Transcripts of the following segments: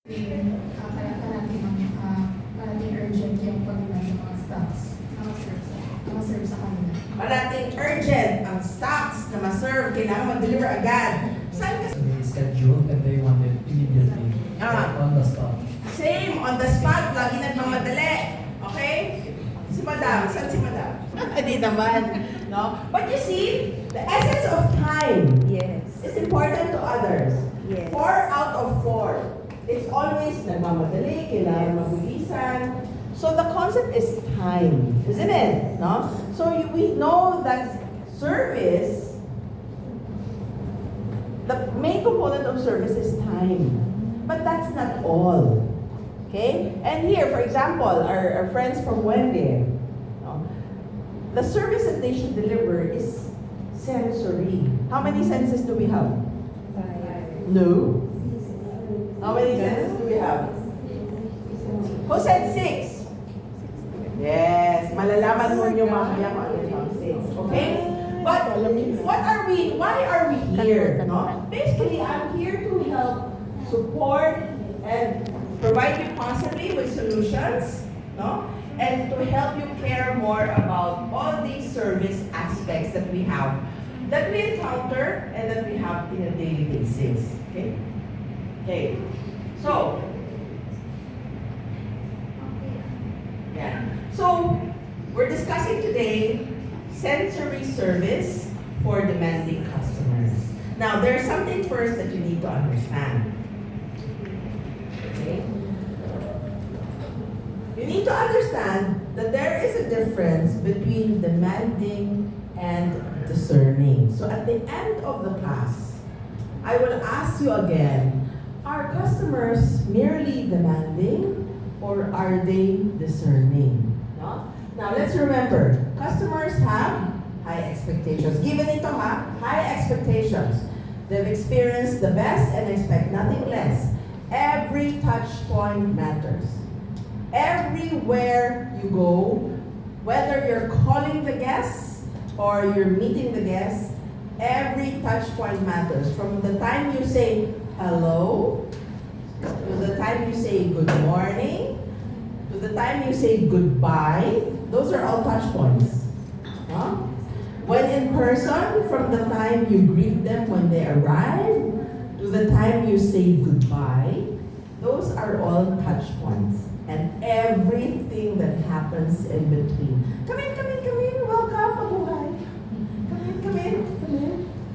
Parating urgent yung pagbilang ng mga stocks, mga serve sa kanila. Parating urgent ang stocks na ma-serve, kailangan mag-deliver agad. Saan kasi? They scheduled and they want it immediately. On the spot. Same, on the spot, lagi nagmamadali. Okay? Si Madam, saan si Madam? Hindi naman. No? But you see, the essence of time is important to others. 4 out of 4. It's always nagmamadali, kailangan mabilisan. So the concept is time, isn't it? No? So we know that service, the main component of service is time. But that's not all. Okay? And here, for example, our friends from Wendy, no? The service that they should deliver is sensory. How many senses do we have? 5. No. How many senses do we have? Who said 6? Yes, malalaman mo nyo mamaya kung ano yung 6. Okay? But why are we here? No? Basically, I'm here to help support and provide you possibly with solutions, no? And to help you care more about all these service aspects that we have, that we encounter and that we have in a daily basis. Okay? Okay. So, yeah. So, we're discussing today sensory service for demanding customers. Now, there's something first that you need to understand. Okay? You need to understand that there is a difference between demanding and discerning. So, at the end of the class, I will ask you again, are customers merely demanding or are they discerning? No? Now let's remember, customers have high expectations. Given ito high expectations. They've experienced the best and expect nothing less. Every touch point matters. Everywhere you go, whether you're calling the guests or you're meeting the guests, every touch point matters. From the time you say hello, to the time you say good morning, to the time you say goodbye, those are all touch points. Huh? When in person, from the time you greet them when they arrive, to the time you say goodbye, those are all touch points. And everything that happens in between. Come in, welcome, mabuhay. Come in.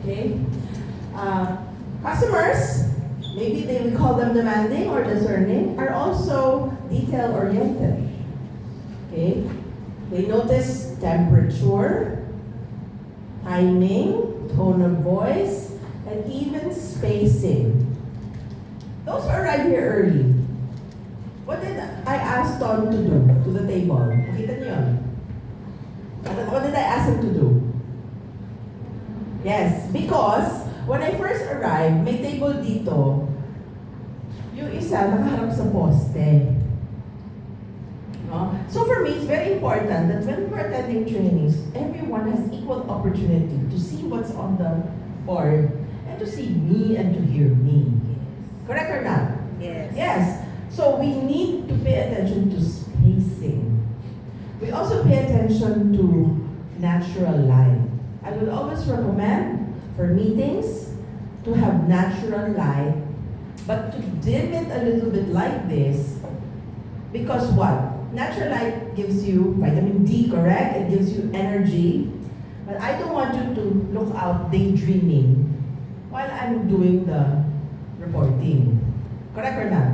Okay? Customers, maybe we call them demanding or discerning, are also detail-oriented. Okay? They notice temperature, timing, tone of voice, and even spacing. Those who arrive here early, what did I ask Tom to do to the table? Nakita niyo yun? What did I ask him to do? Yes, because when I first arrived, may table dito, yung isa nakaharap sa poste. No? So for me, it's very important that when we're attending trainings, everyone has equal opportunity to see what's on the board and to see me and to hear me. Correct or not? Yes. So we need to pay attention to spacing. We also pay attention to natural light. I would always recommend for meetings to have natural light, but to dim it a little bit like this, because what? Natural light gives you vitamin D, correct? It gives you energy, but I don't want you to look out daydreaming while I'm doing the reporting. Correct or not?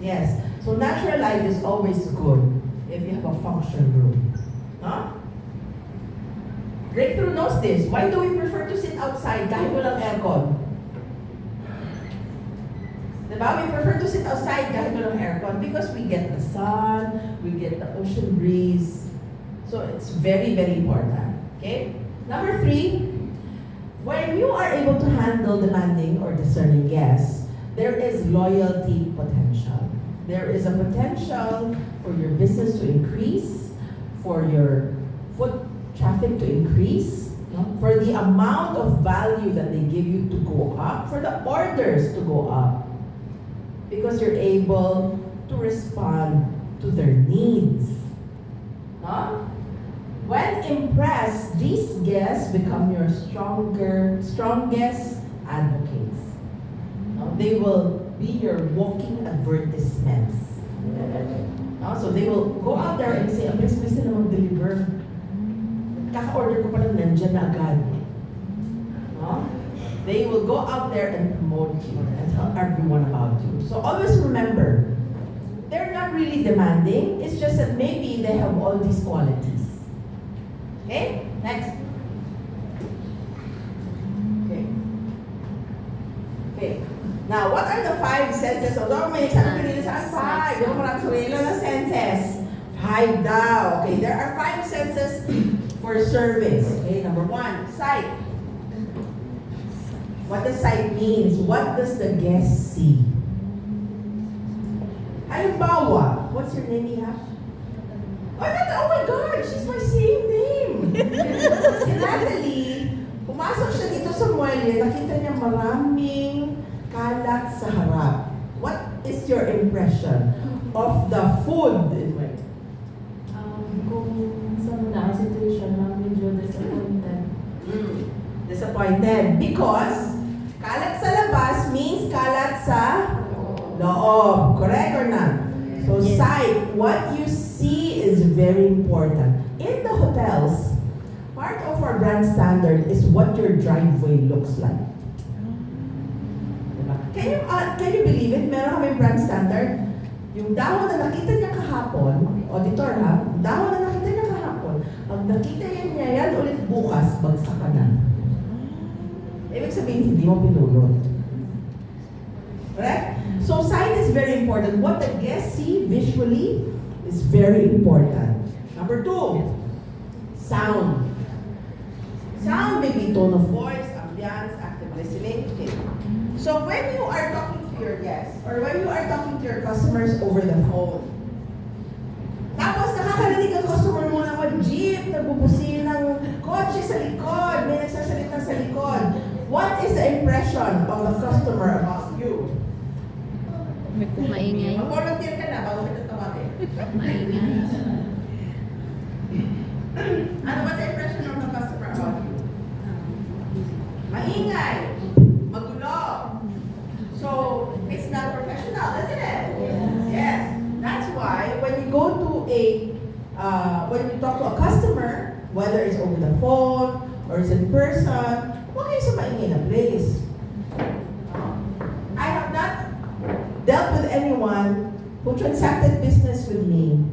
Yes. So natural light is always good if you have a function room. Huh? Breakthrough knows this. Why do we prefer to sit outside kahit walang aircon? Diba? We prefer to sit outside kahit walang aircon because we get the sun, we get the ocean breeze. So it's very, very important. Okay? Number 3, when you are able to handle demanding or discerning guests, there is loyalty potential. There is a potential for your business to increase, for your foot traffic to increase, no? For the amount of value that they give you to go up, for the orders to go up. because you're able to respond to their needs. No? When impressed, these guests become your strongest advocates. No? They will be your walking advertisements. No? So they will go out there and say, bilis-bilis na mag-deliver. Kaka-order ko pa lang, nandiyan na agad. No? They will go out there and promote you and tell everyone about you. So always remember, they're not really demanding. It's just that maybe they have all these qualities. Okay? Next. Okay. Okay. Now, what are the 5 senses? Although may sabi nila sa 5. Yung marami sabi nila na senses. 5 daw. Okay, there are 5 senses for service. Okay, number 1, sight. What does sight means? What does the guest see? Halimbawa, what's your name, Iha? Oh my God, she's my same name. Si Natalie, pumasok siya dito sa Muelle, nakita niya maraming kalat sa harap. What is your impression of the food in Muelle? Kung sa mga situation na medyo disappointed. Disappointed because kalat sa labas means kalat sa loob. Correct or not? So Yes. sight, what you see is very important. In the hotels, part of our brand standard is what your driveway looks like. Diba? Can you believe it? Meron kami brand standard. Yung dahon na nakita niya kahapon, auditor ha, yung dahon na nakita niya kahapon, pag nakita niya yan ulit bukas, bagsak ka na. Ibig sabihin, hindi mo pinulot. Correct? So sight is very important. What the guests see visually is very important. Number 2, sound. Sound may be tone of voice, ambience, active listening. Okay. So when you are talking to your guests, or when you are talking to your customers over the phone, tapos nakakarinig ang customer mo na mag-jeep, nagbubusin ng kotse sa likod, may nagsasalita sa likod. What is the impression of the customer about you? Maingay. Mag-volunteer ka na bago kita tawagin. Maingay. Ano what's the impression of the customer about you? Maingay. Magulo. So, it's not professional, isn't it? Yes. That's why when you go to when you talk to a customer, whether it's over the phone or it's in person, huwag kayo sa maingay na place. I have not dealt with anyone who transacted business with me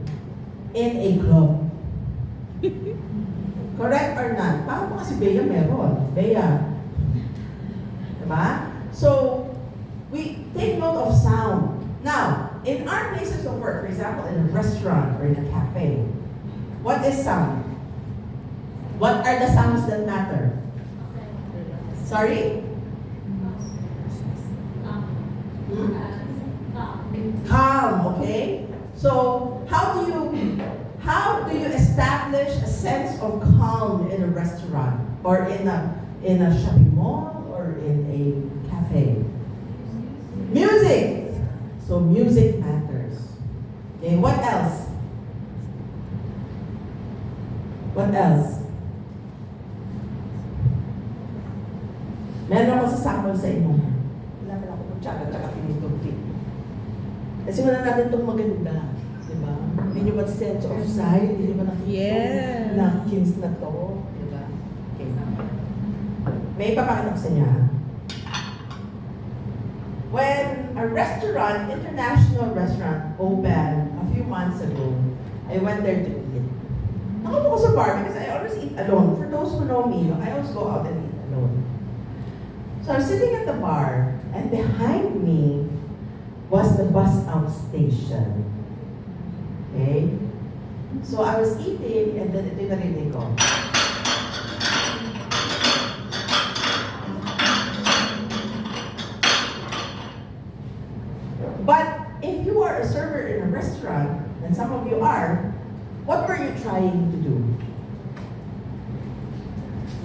in a club. Correct or not? Parang mga si Bea meron. Bea. Diba? So, we take note of sound. Now, in our places of work, for example, in a restaurant or in a cafe, what is sound? What are the sounds that matter? Sorry? Calm, okay? So, how do you establish a sense of calm in a restaurant or in a shopping mall or in a cafe? Music. So music matters. Okay, what else? What else? Meron ako sasakol sa inyo. Wala ka lang ako tsaka pinutulti. Kasi wala natin itong maganda. Diba? Hindi nyo ba sense of sight? Hindi nyo ba nakikita? Yes. Napkins na to. Diba? Okay. May ipapakita ko sa inyo. Ha? When a restaurant, international restaurant, opened a few months ago, I went there to eat. Nakaupo ko sa bar because I always eat alone. For those who know me, I always go out and eat alone. So I was sitting at the bar, and behind me was the bus out station. Okay? So I was eating, and then ito yung narinig ko. But if you are a server in a restaurant, and some of you are, what were you trying to do?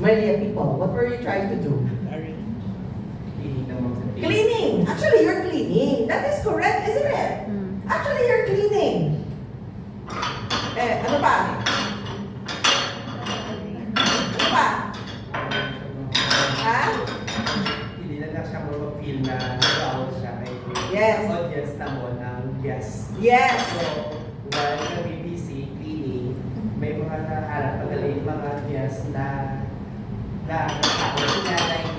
Maria people, what were you trying to do? Cleaning naman sa team. Cleaning. Actually, you're cleaning. That is correct, isn't it? Actually, you're cleaning. Ano pa? Ano pa? Ha? Hindi na lang siya feel na nag-out siya kay Yes. audience na mo ng guest. Yes. So, while nag-busy cleaning, may mga naharap magaling mga guests na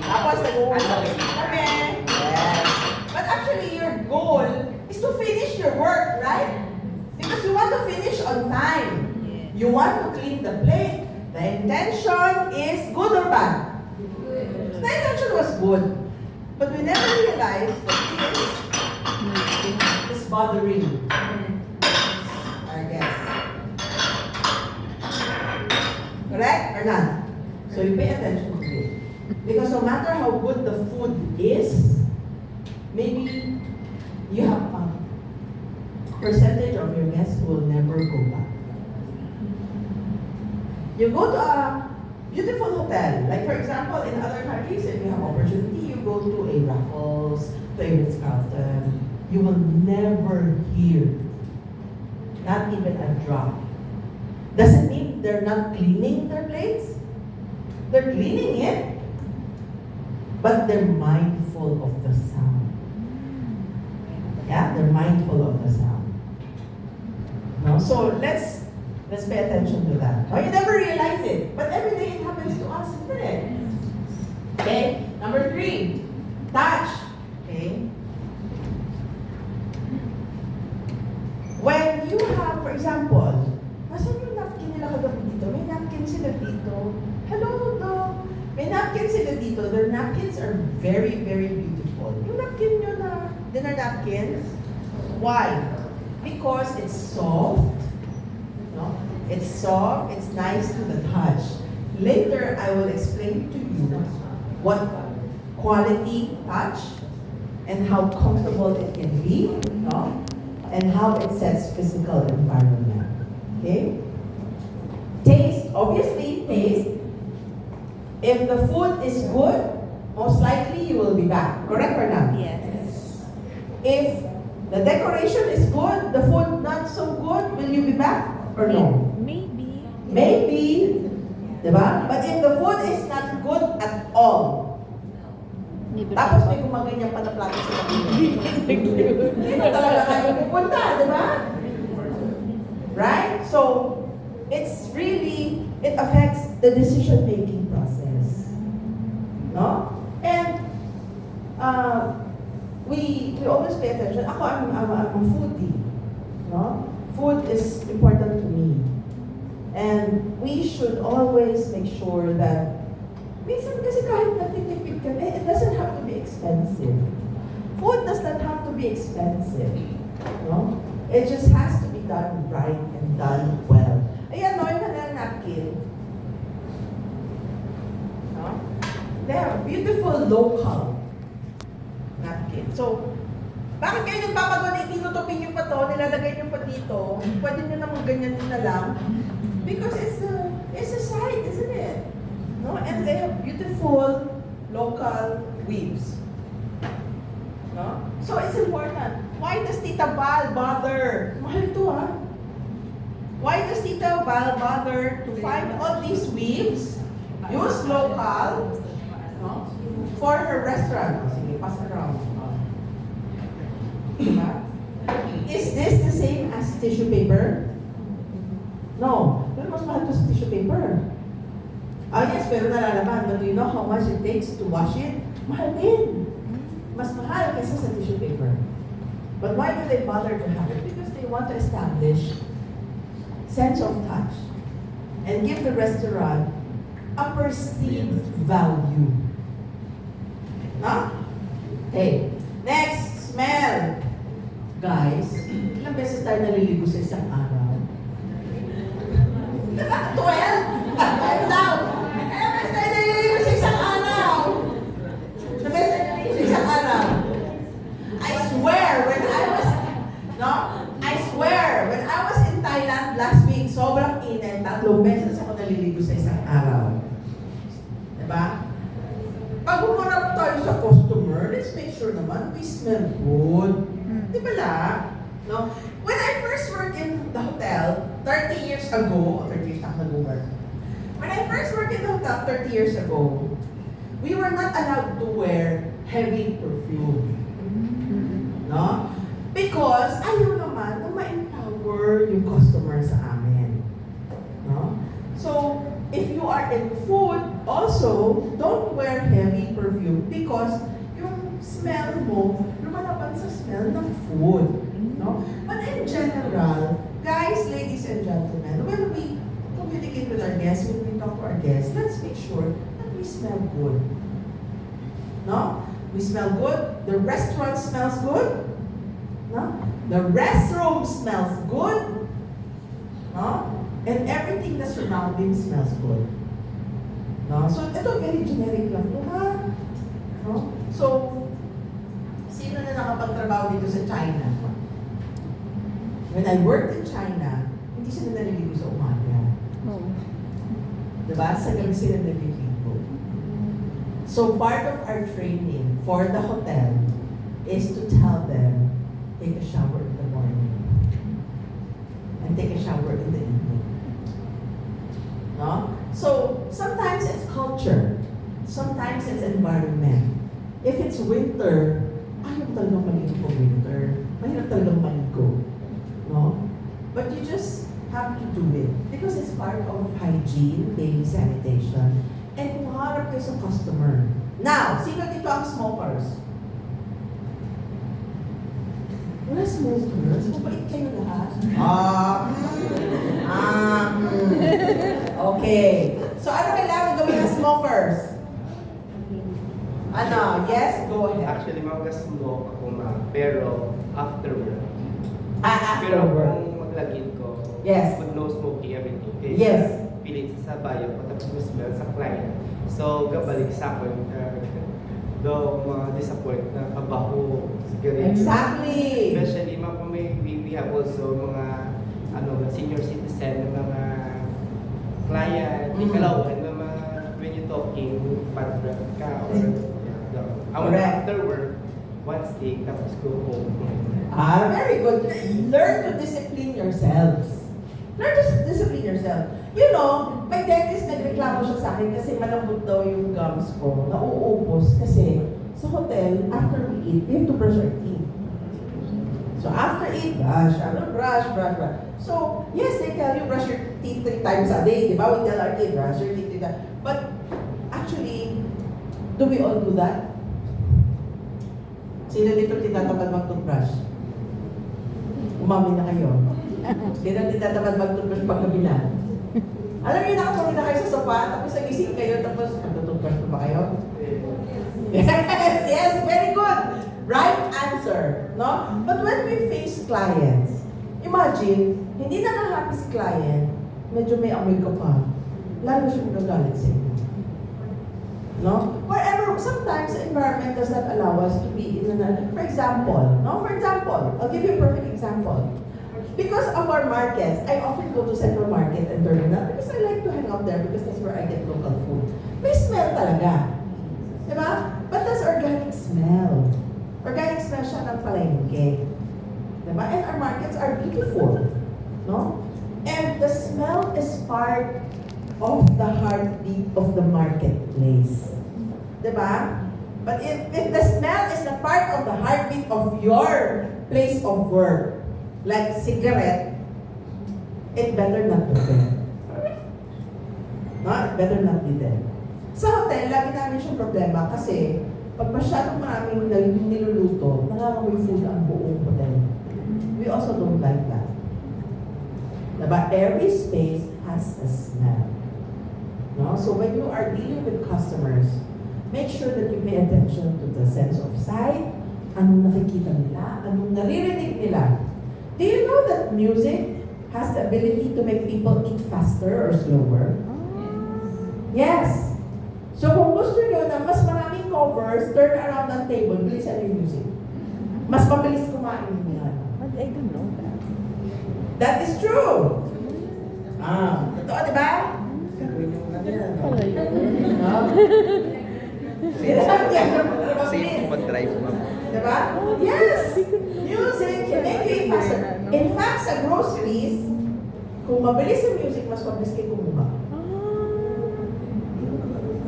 Tapos nag-uusap. Kami. Yes. But actually, your goal is to finish your work, right? Because you want to finish on time. You want to clean the plate. The intention is good or bad? The intention was good. But we never realized that this is bothering our guests. Correct or not? So you pay attention to it. Because no matter how good the food is, maybe you have a percentage of your guests who will never go back. You go to a beautiful hotel, like for example, in other countries, if you have opportunity, you go to a Raffles, to a Ritz-Carlton, you will never hear, not even a drop. Does it mean they're not cleaning their plates? They're cleaning it, but they're mindful of the sound. Yeah, they're mindful of the sound. No? So let's pay attention to that. Now, you never realize it, but every day it happens to us, isn't it? Okay, number 3, touch. Okay. When you have, for example, nasan yung napkin nila kagabi dito? May napkin sila dito. Hello, dog. May napkin sila dito. Their napkins are very, very beautiful. Yung napkin nyo na dinner napkins, why? Because it's soft. No? It's soft, it's nice to the touch. Later, I will explain to you what quality touch and how comfortable it can be, no? And how it sets physical environment. Okay? Taste, obviously, taste. If the food is good, most likely you will be back. Correct or not? Yes. If the decoration is good, the food not so good, will you be back or no? Maybe. Maybe. Diba? But if the food is not good at all, Maybe. tapos may gumaganyan pa na plato sa kapila. Hindi na talaga kayo pupunta, diba? Right? So, it's really, it affects the decision-making process. No? And, we always pay attention. Ako, I'm a foodie. No? Food is important to me. And we should always make sure that minsan kasi kahit natitipid kami, it doesn't have to be expensive. Food does not have to be expensive. No? It just has to be done right and done well. Ayan, no, yung kanilang napkin. No? They have beautiful local napkin. So, bakit kayo nagpapagawa na itinutupin nyo pa to, nilalagay nyo pa dito, pwede nyo namang ganyan din na lang? Because it's a sight, isn't it? No? And they have beautiful local weaves. No? So it's important. Why does Tita Val bother? Mahal ito, ha? Why does Tita Val bother to find all these weaves, use local, no? For her restaurant? Sige, pass around. Diba? Is this the same as tissue paper? No. Pero mas mahal to sa tissue paper. Ah, yes, pero nalalaman. But do you know how much it takes to wash it? Mahal din. Mas mahal kaysa sa tissue paper. But why do they bother to have it? Because they want to establish sense of touch and give the restaurant a perceived value. No? Okay. Next, smell. Guys, ilang beses tayo naliligo sa isang araw? 12! 12 daw! Ilang beses tayo naliligo sa isang araw? Ilang beses tayo naliligo sa isang araw? I swear, when I was in Thailand last week, sobrang init, 3 beses ako naliligo sa isang araw. Diba? Pag umarap tayo sa customer, we smell good. Mm. Di ba la? No? When I first worked in the hotel, 30 years ago, 30 years ago, when I first worked in the hotel 30 years ago, we were not allowed to wear heavy perfume. No? Because ayaw naman na ma-empower yung customer sa amin. No? So, if you are in food, also, don't wear heavy perfume because yung smell mo, lumalaban sa smell ng food. No? But in general, guys, ladies and gentlemen, when we communicate with our guests, when we talk to our guests, let's make sure that we smell good. No? We smell good. The restaurant smells good. No? The restroom smells good. No? And everything that's surrounding smells good. No? So, ito very generic lang ito, ha? No? So, sino na nakapagtrabaho dito sa China? When I worked in China, hindi sila naliligo sa umaga. Oo. Diba? Sa gabi sila naliligo. So, part of our training for the hotel is to tell them, take a shower in the morning and take a shower in the evening. No? So, sometimes it's culture. Sometimes it's environment. If it's winter, ayaw talagang maligo pag winter. Mahirap talagang maligo. No? But you just have to do it because it's part of hygiene, daily sanitation, and kumaharap kayo sa customer. Now, sino dito ang smokers? Wala smokers? Mabait kayo lahat? Okay. So, ano kailangan gawin ng smokers? Ano? Yes? Go ahead. Actually, mag-smoke ako pero after work. After Pero work. kung maglagin ko, Yes. mag-no smoking everything. Kaya Yes. pilit sa bayo, patapos mo smell sa client. So, gabalik sa akin, do disappoint na kabaho, sigarilyo. Exactly. Especially, mga kung we have also mga senior citizen na mga client, ikalawan na mga when you talking, pad-breath ka or I want Correct. after work, one stick, tapos go home. Very good. Learn to discipline yourselves. Learn to discipline yourself. You know, my dentist nagreklamo siya sa akin kasi malambot daw yung gums ko. Nauubos kasi sa hotel, after we eat, we have to brush our teeth. So after eat, brush. Brush. So, yes, they tell you brush your teeth 3 times a day. Di ba? We tell our kid, brush your teeth 3 times. But, actually, do we all do that? Sino dito tinatamad mag-toothbrush? Umamin na kayo. Sino tinatamad mag-toothbrush pag gabi na? Alam niyo, nakatulog na kayo sa sofa, tapos nagising kayo, tapos mag-toothbrush pa ba kayo? Yes, very good. Right answer, no? But when we face clients, imagine, hindi na happy si client, medyo may amoy ka pa, lalo siyang magagalit sa inyo. No? Wherever, sometimes the environment does not allow us to be in another. For example, I'll give you a perfect example. Because of our markets, I often go to Central Market and Terminal because I like to hang out there because that's where I get local food. May smell talaga. Diba? But that's organic smell. Organic smell siya ng palengke. Diba? And our markets are beautiful. No? And the smell is part of the heartbeat of the marketplace. Diba? But if the smell is the part of the heartbeat of your place of work, like cigarette, it better not be there. No? It better not be there. Sa hotel, lagi namin siyang problema kasi pag masyadong maraming niluluto, nangangamoy food ang buong hotel. We also don't like that. But every space has a smell. No? So when you are dealing with customers, make sure that you pay attention to the sense of sight, anong nakikita nila, anong naririnig nila. Do you know that music has the ability to make people eat faster or slower? Yes. So kung gusto nyo na mas maraming covers, turn around ang table, bilisan yung music. Mas mabilis kumain yung mga. But I don't know that. That is true. Totoo, di ba? Gagawin yung Pala yun. Sinabi yan. Safe pag-drive, ma'am. Diba? Yes! Music can make you faster. In fact, sa groceries, kung mabilis ang music, mas mabilis kayo kumuha.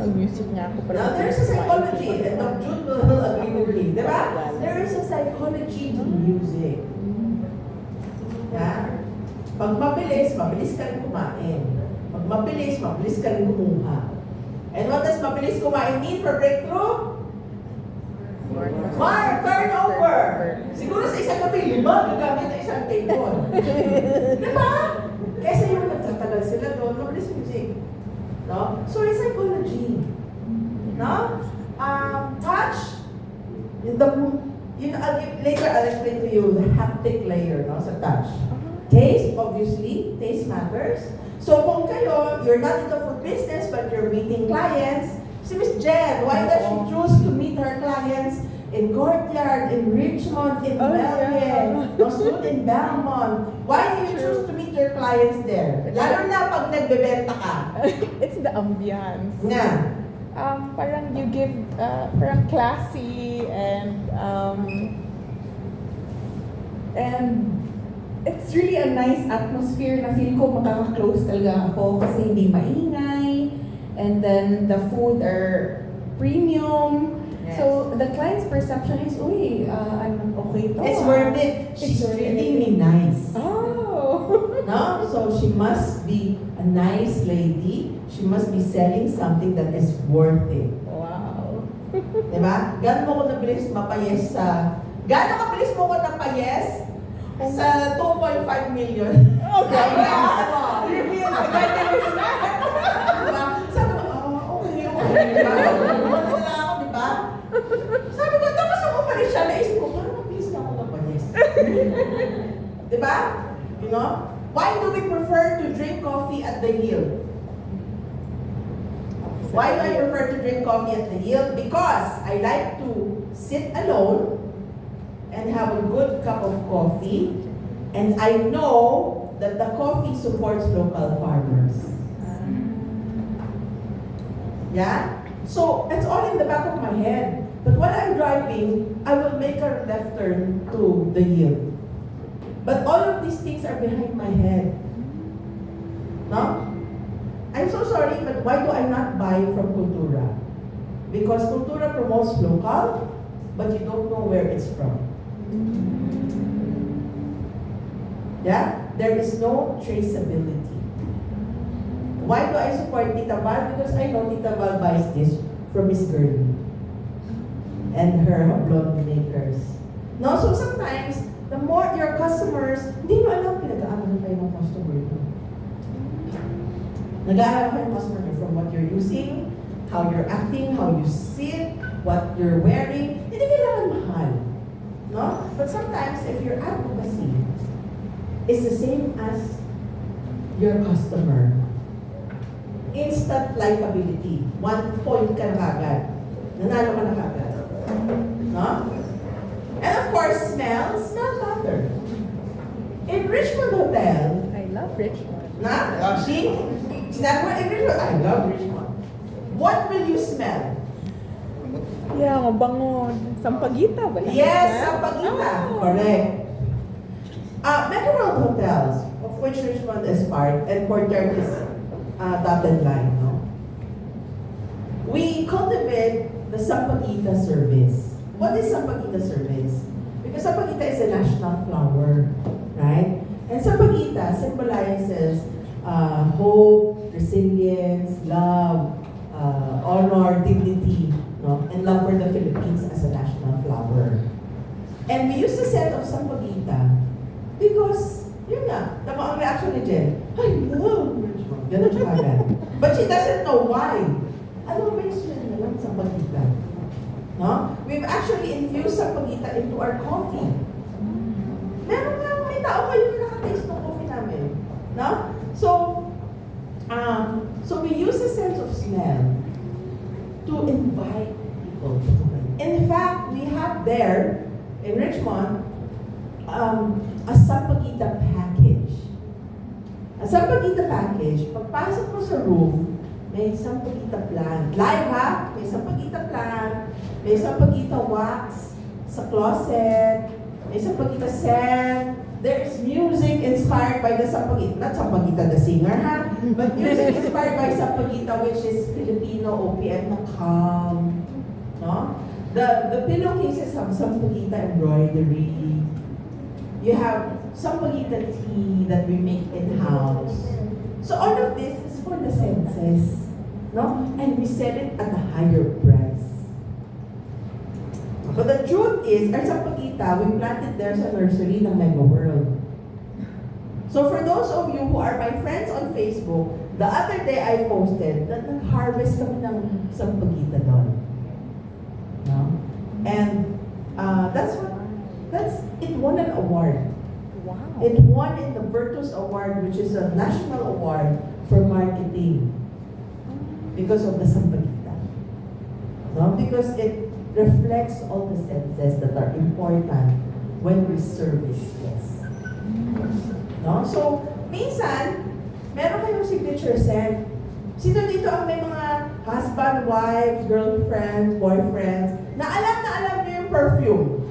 Ang music niya ako pala. Now, there's a psychology, and Dr. Jude will agree with me, di ba? There is a psychology to music. Yeah? Pag mabilis, mabilis ka rin kumain. Pag mabilis, mabilis ka rin kumuha. And what does mabilis kumain mean for breakthrough? More turnover! Siguro sa isang gabi, 5 gagamit na isang table. Di ba? Kesa yung nagtatagal sila doon, mabilis music. No? So, it's psychology. No? Touch. Later I'll explain to you the haptic layer, no, sa touch. Taste, obviously, taste matters. So kung kayo, you're not into food business, but you're meeting clients, si Miss Jen, why does she choose to meet her clients in Courtyard, in Richmond, in Belgium, no, soon in Belmont? Why do you choose to meet your clients there? Lalo na pag nagbebenta ka. It's the ambiance. Nga. Parang you give, parang classy and it's really a nice atmosphere na feel ko makaka-close talaga ako kasi hindi maingay, and then the food are premium. Yes. So the client's perception is, uy, I'm okay to. It's worth it. She's It's worth treating it. me nice. oh. No? So she must be a nice lady. She must be selling something that is worth it. Wow. Diba? Gano'n mo ko nabilis mapayes sa... Gano'n kabilis mo ko napayes sa 2.5 million? Okay. Reveal the guidance na. Diba? Sabi ko, okay. Wala na ako, diba? Sabi ko, tapos nung umalis siya, naisip ko, parang mabilis na ako napayes. Diba? You know? Why do we prefer to drink coffee at the Yield? Why do I prefer to drink coffee at the Yield? Because I like to sit alone and have a good cup of coffee, and I know that the coffee supports local farmers. Yeah? So, it's all in the back of my head. But while I'm driving, I will make a left turn to the Yield. But all of these things are behind my head. No? I'm so sorry, but why do I not buy from Cultura? Because Cultura promotes local, but you don't know where it's from. Yeah? There is no traceability. Why do I support Tita Val? Because I know Tita Val buys this from Miss Gurley and her blonde makers. No, so sometimes, the more your customers, hindi mo alam pinag-aaral kayo ng customer nyo. Nag-aaral kayo ng customer nyo from what you're using, how you're acting, how you sit, what you're wearing. Hindi kailangan mahal. No? But sometimes, if your advocacy is the same as your customer, instant likability, 1 point ka na kagad. Nanalo ka na kagad. No? And of course, smell matters. In Richmond Hotel, I love Richmond. sinabi mo in Richmond, I love Richmond. What will you smell? Yeah, mabango. Sampaguita ba? Yes, Sampaguita. Oh. Correct. Metro World Hotels, of which Richmond is part, and Courtyard is dotted line, no? We cultivate the Sampaguita service. What is Sampaguita service? Because Sampaguita is a national flower, right? And Sampaguita symbolizes hope, resilience, love, honor, dignity, no? And love for the Philippines as a national flower. And we use the scent of Sampaguita because, yun nga, tama ang reaction ni Jen, I love Richmond. Ganun siya agad. But she doesn't know why. Ano ba yung smell na lang Sampaguita? No? We've actually infused Sampaguita into our coffee. Meron nga, may tao kayo na nakataste ng coffee namin. No? So we use a sense of smell to invite people to come in. In fact, we have there, in Richmond, a Sampaguita package. A Sampaguita package, pagpasok mo sa room, may Sampaguita plant. Live ha? May Sampaguita plant, may Sampaguita wax, sa closet, may sampagita set, there is music inspired by the sampagita, not sampagita the singer ha, but music inspired by sampagita, which is Filipino OPM na calm, no? The pillowcases have sampagita embroidery. You have sampagita tea that we make in-house. So all of this is for the senses, no? And we sell it at a higher price. But the truth is, our sampagita, we planted there sa nursery ng Mega World. So for those of you who are my friends on Facebook, the other day I posted that nag-harvest kami ng sampagita doon. No? And it won an award. Wow. It won in the Virtus Award, which is a national award for marketing because of the sampagita. No? Because it reflects all the senses that are important when we service guests. No? So, minsan, meron kayong signature scent. Sino dito ang may mga husband, wives, girlfriends, boyfriends, na alam niyo yung perfume?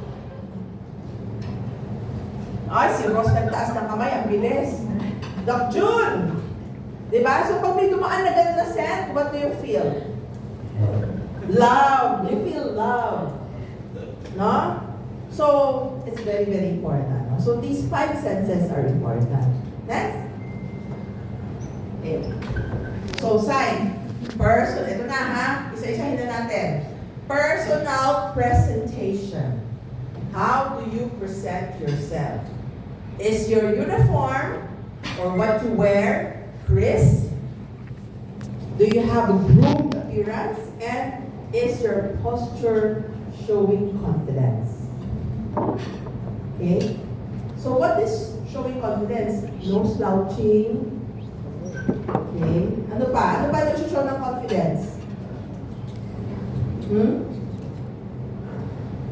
Ay, si Ross nagtaas ng kamay, ang bilis. Doc June! Diba? So pag may dumaan na ganun na scent, what do you feel? Love. You feel love. No? So, it's very, very important. No? So these 5 senses are important. Next. Okay. So, sign. Person. Ito na ha. Isa-isahin na natin. Personal presentation. How do you present yourself? Is your uniform or what you wear crisp? Do you have a groomed appearance? And is your posture showing confidence? Okay? So what is showing confidence? No slouching. Okay? Ano pa? Ano pa nag-show ng confidence?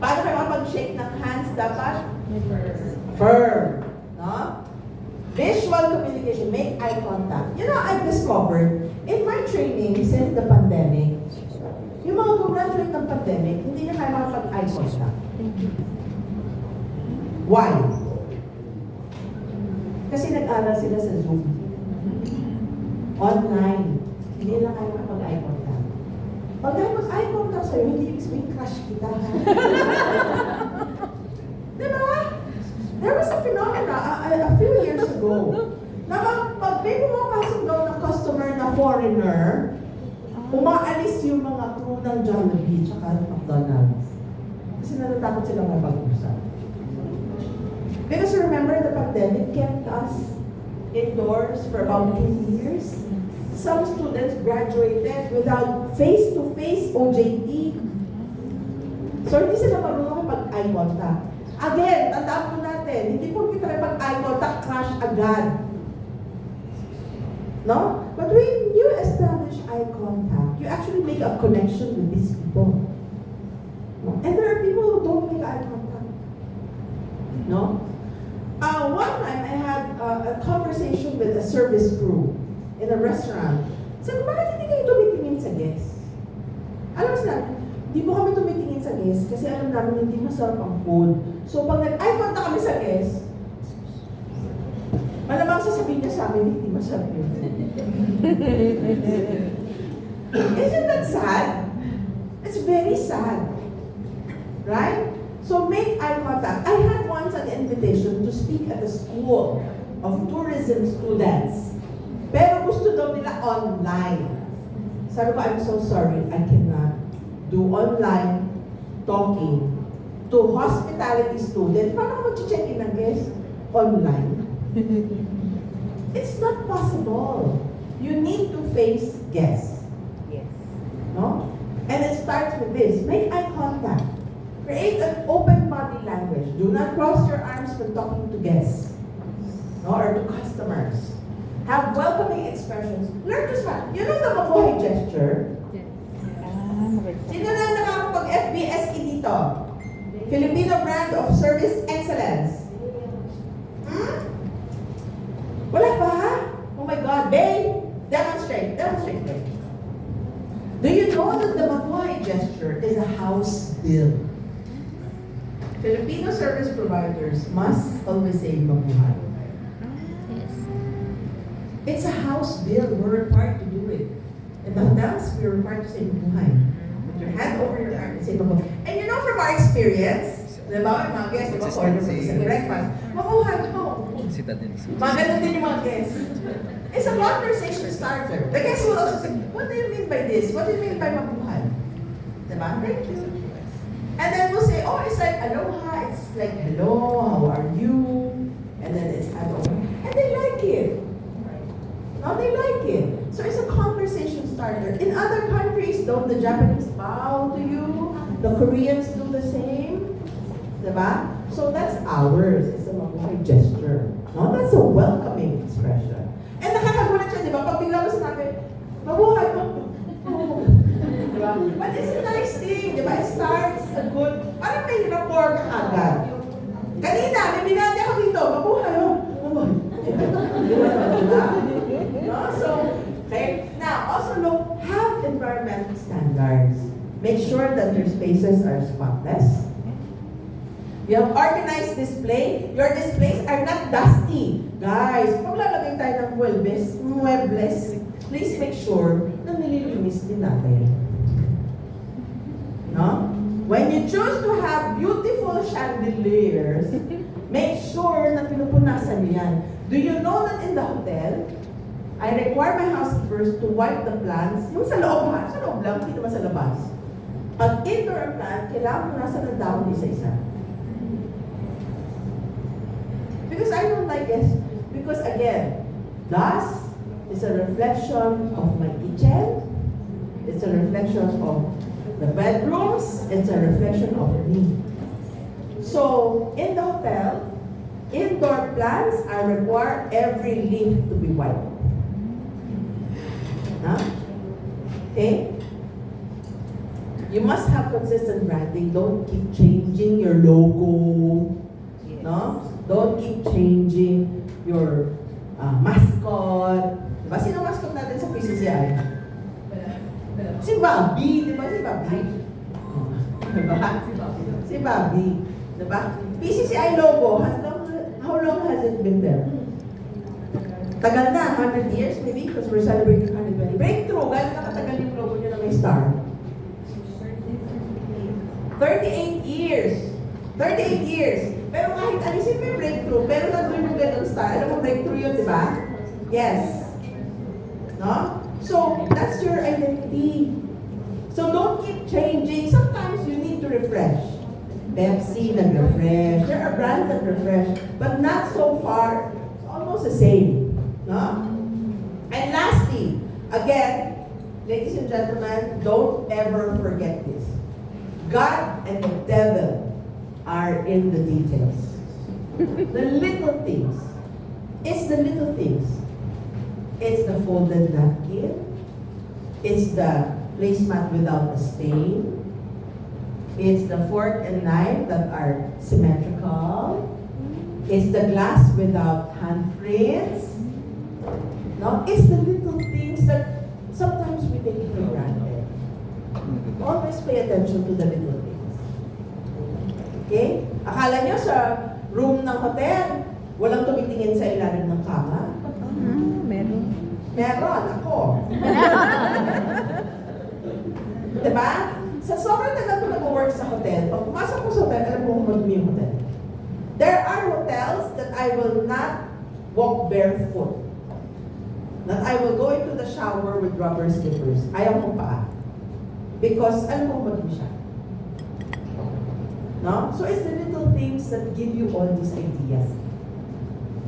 Paano kayo makapag-shake ng hands dapat? Firm. No? Visual communication, make eye contact. You know, I've discovered in my training since the pandemic, yung mga graduate ng pandemic, hindi na kaya makapag-eye contact. Why? Kasi nag-aral sila sa Zoom. Online. Hindi na kaya makapag-eye contact. Pag tayo mag-eye contact sa'yo, hindi ibig sabihin crush kita. Diba? There was a phenomena a few years ago na pag may pumapasok daw ng customer na foreigner, umaalis yung mga crew ng Jollibee tsaka McDonald's. Kasi natatakot sila mapag-usap. Because remember, the pandemic kept us indoors for about 2 years. Some students graduated without face-to-face OJT. So hindi sila marunong pag-eye contact. Again, tandaan po natin, hindi po kita pag-eye contact, crush agad. No? But when you establish eye contact, you actually make a connection with these people. No? And there are people who don't make eye contact. No? One time, I had a conversation with a service crew in a restaurant. Sabi ko, bakit hindi kayo tumitingin sa guests? Alam mo sila, di po kami tumitingin sa guests kasi alam namin hindi masarap ang food. So pag nag-eye contact kami sa guests, malamang sasabihin niya sa amin, hindi masarap yung food. Isn't that sad? It's very sad. Right? So make eye contact. I had once an invitation to speak at a school of tourism students. Pero gusto daw nila online. Sabi ko, I'm so sorry, I cannot do online talking to hospitality students. Paano ko mag-check-in ng guest? Online. It's not possible. You need to face guests. Yes. No? And it starts with this. Make eye contact. Create an open body language. Do not cross your arms when talking to guests. No? Or to customers. Have welcoming expressions. Learn to smile. You know the mabuhay gesture? Sino na nakakapag-FBSE dito? Filipino Brand of Service Excellence. Wala pa? Oh my God, babe! Demonstrate. Do you know that the mabuhay gesture is a house bill? Filipino service providers must always say mabuhay. Yes. It's a house bill. We're required to do it. In the hotels, we're required to say mabuhay. Put your hand over your heart and say mabuhay. And you know from our experience, diba, yung mga guests, diba, order for sa breakfast, mabuhay po. Mga ganun din yung mga guests. It's a conversation starter. The guests will also say, what do you mean by this? What do you mean by mabuhay? Diba? Thank you. And then we'll say, oh, it's like aloha. It's like hello, how are you? And then it's aloha. And they like it. No, they like it. So it's a conversation starter. In other countries, don't the Japanese bow to you? The Koreans do the same. Diba? So that's ours. It's a mabuhay gesture. No, that's a welcoming expression. And nakakagulat siya, diba? Pag bigla mo sinabi, mabuhay mo. Diba? But it's a nice thing, diba? It starts a good, parang may rapport ka agad. Kanina, may binati ako dito, mabuhay mo. Mabuhay. Diba? No? So, okay. Now, also look, have environmental standards. Make sure that your spaces are spotless. You have organized display. Your displays are not dusty. Guys, pag lalagay tayo ng muebles, please make sure na nililinis din natin. No? When you choose to have beautiful chandeliers, make sure na pinupunasan niyo yan. Do you know that in the hotel, I require my housekeepers to wipe the plants, yung sa loob ha, sa loob lang, hindi naman sa labas. Pag indoor plant, kailangan punasan ng dahon isa-isa. Because I don't like it. Because again, dust is a reflection of my kitchen. It's a reflection of the bedrooms. It's a reflection of me. So, in the hotel, indoor plants, I require every leaf to be wiped. Huh? Okay? You must have consistent branding. Don't keep changing your logo. No? Don't keep changing your mascot. Diba? Sino mascot natin sa PCCI? Si Bobby. Diba si Bobby? Diba? Si Bobby. Diba? PCCI logo, how long has it been there? Tagal na, 100 years maybe, because we're celebrating 120. Breakthrough, gano'n nakatagal yung logo nyo na may star? 38 years. 38 years. Pero kahit alisin mo yung breakthrough, pero nandun yung ganun star. Alam mo, breakthrough yun, di ba? Yes. No? So, that's your identity. So, don't keep changing. Sometimes you need to refresh. Pepsi, nag-refresh. There are brands that refresh, but not so far. It's almost the same. No? And lastly, again, ladies and gentlemen, don't ever forget this. God and the devil are in the details. The little things. It's the little things. It's the folded napkin. It's the placemat without a stain. It's the fork and knife that are symmetrical. It's the glass without handprints. No, it's the little things that sometimes we take for granted. Always pay attention to the little things. Okay? Akala nyo sa room ng hotel, walang tumitingin sa ilalim ng kama? Meron. Meron, ako. Diba? Sa sobrang tagal ko nag-work sa hotel, pag pumasok ko sa hotel, alam ko kung madumi yung hotel. There are hotels that I will not walk barefoot. That I will go into the shower with rubber slippers. Ayaw ko pa. Because alam ko kung madumi siya. No? So it's the little things that give you all these ideas.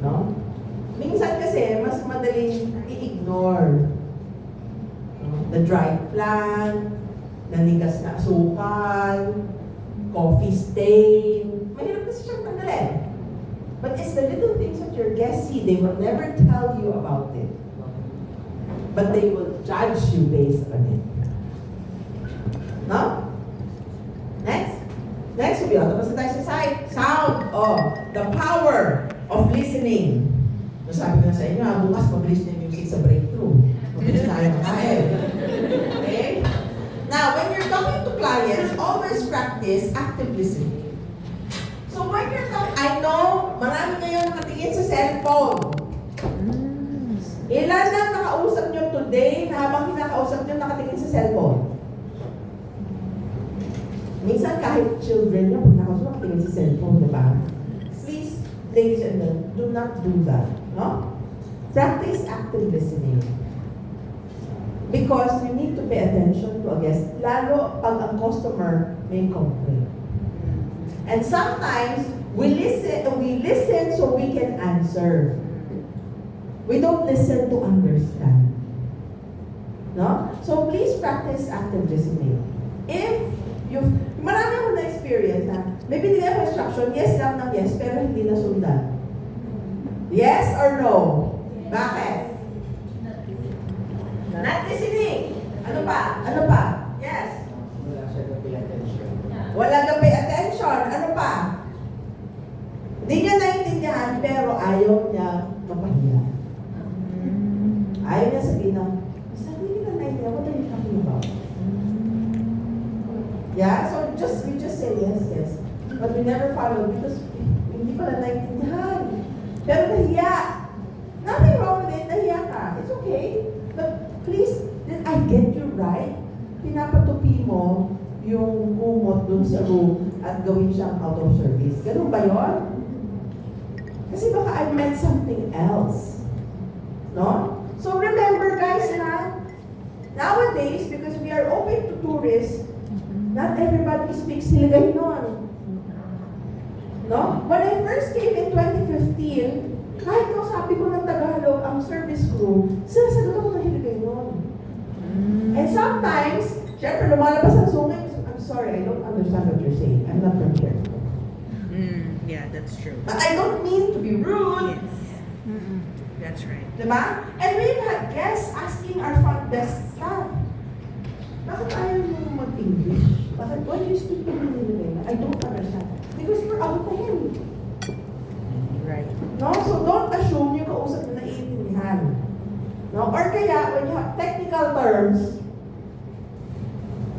No? Minsan kasi, mas madaling i-ignore. The dry plant, nanigas na asukal, coffee stain. Mahirap kasi siyang tanggalin. But it's the little things that your guests see. They will never tell you about it. But they will judge you based on it. No? Next. Next will be, tapos na tayo sa sight. Sound. Oh, the power of listening. Sabi ko na sa inyo, bukas mag-list na yung music sa breakthrough. Mabilis tayo makain. Okay? Now, when you're talking to clients, always practice active listening. So cellphone. Ilan ang nakausap nyo today na habang kinakausap nyo nakatingin sa cellphone? Minsan kahit children nyo, pag nakausap nakatingin sa cellphone, di ba? Please, ladies and gentlemen, do not do that. No? Practice active listening. Because we need to pay attention to a guest, lalo pag ang customer may complaint. And sometimes, we listen so we can answer. We don't listen to understand. No? So please practice active listening. If marami ako na-experience na, may binigay ako instruction, yes lang ng yes, pero hindi nasundan. Yes or no? Bakit? Not listening. Ano pa? Ano pa? Yes. Wala siya na pay attention. Wala kang pay attention. Ano pa? Hindi niya naiintindihan, pero ayaw niya mapahiya. Ayaw niya sabihin na, sabi niya na naiintindihan, what are you talking about? Yeah, so we just say yes, yes. But we never follow because hindi pala naiintindihan. Pero nahiya. Nothing wrong with it, nahiya ka. It's okay. But please, did I get you right? Pinapatupi mo yung kumot dun sa room at gawin siyang out of service. Ganun ba yun? Kasi baka I meant something else. No? So remember guys, nowadays, because we are open to tourists, not everybody speaks Hiligaynon. No? When I first came in 2015, kahit kausapin ko ng Tagalog ang service crew, sinasagot ako ng Hiligaynon. And sometimes, syempre lumalabas ang sungay, I'm sorry, I don't understand what you're saying. I'm not from here. Yeah, that's true. But I don't mean to be rude. Yes. That's right. Diba? And we've had guests asking our front desk staff, bakit ayaw mo mag-English? Bakit, why do you speak to me? I don't understand. Because we're out to him. Right. No? So don't assume yung kausap na naiintindihan. No? Or kaya, when you have technical terms,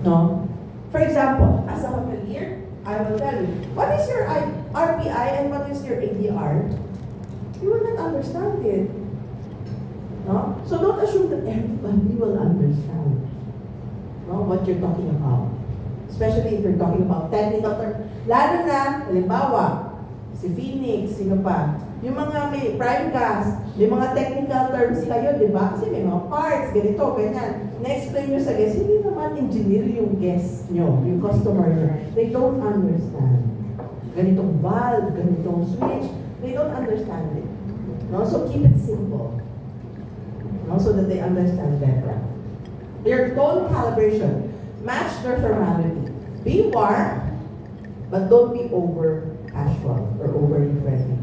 no? For example, as a hotelier, I will tell you, what is your RPI and what is your ADR? You will not understand it. No? So don't assume that everybody will understand, no, what you're talking about. Especially if you're talking about technical terms. Lalo na, halimbawa, si Phoenix, sino pa? Yung mga may prime gas, may mga technical terms kayo, di ba? Kasi may mga parts, ganito, ganyan. Na-explain nyo sa guest, hindi naman engineer yung guest nyo, yung customer nyo. They don't understand. Ganitong valve, ganitong switch, they don't understand it. No? So keep it simple. No? So that they understand better. Your tone calibration, match their formality. Be warm, but don't be over casual or overly friendly.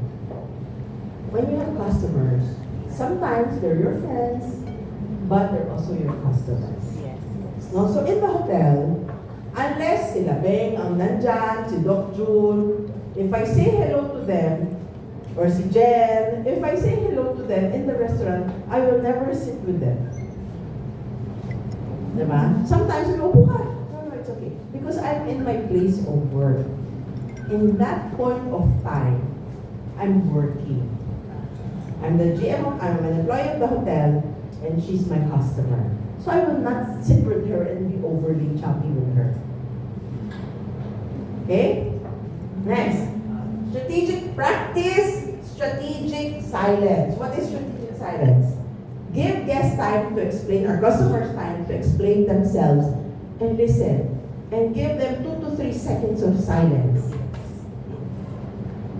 When you have customers, sometimes they're your friends, but they're also your customers. Yes. No? So in the hotel, unless sila Beng ang nandyan, si Doc June, if I say hello to them, or si Jen, if I say hello to them in the restaurant, I will never sit with them. Diba? Sometimes we go, buka. No, it's okay. Because I'm in my place of work. In that point of time, I'm working. I'm the GM, I'm an employee of the hotel, and she's my customer. So I will not sit with her and be overly choppy with her. Okay? Next. Strategic practice, strategic silence. What is strategic silence? Give guests time to explain, or customers time to explain themselves, and listen. And give them 2 to 3 seconds of silence.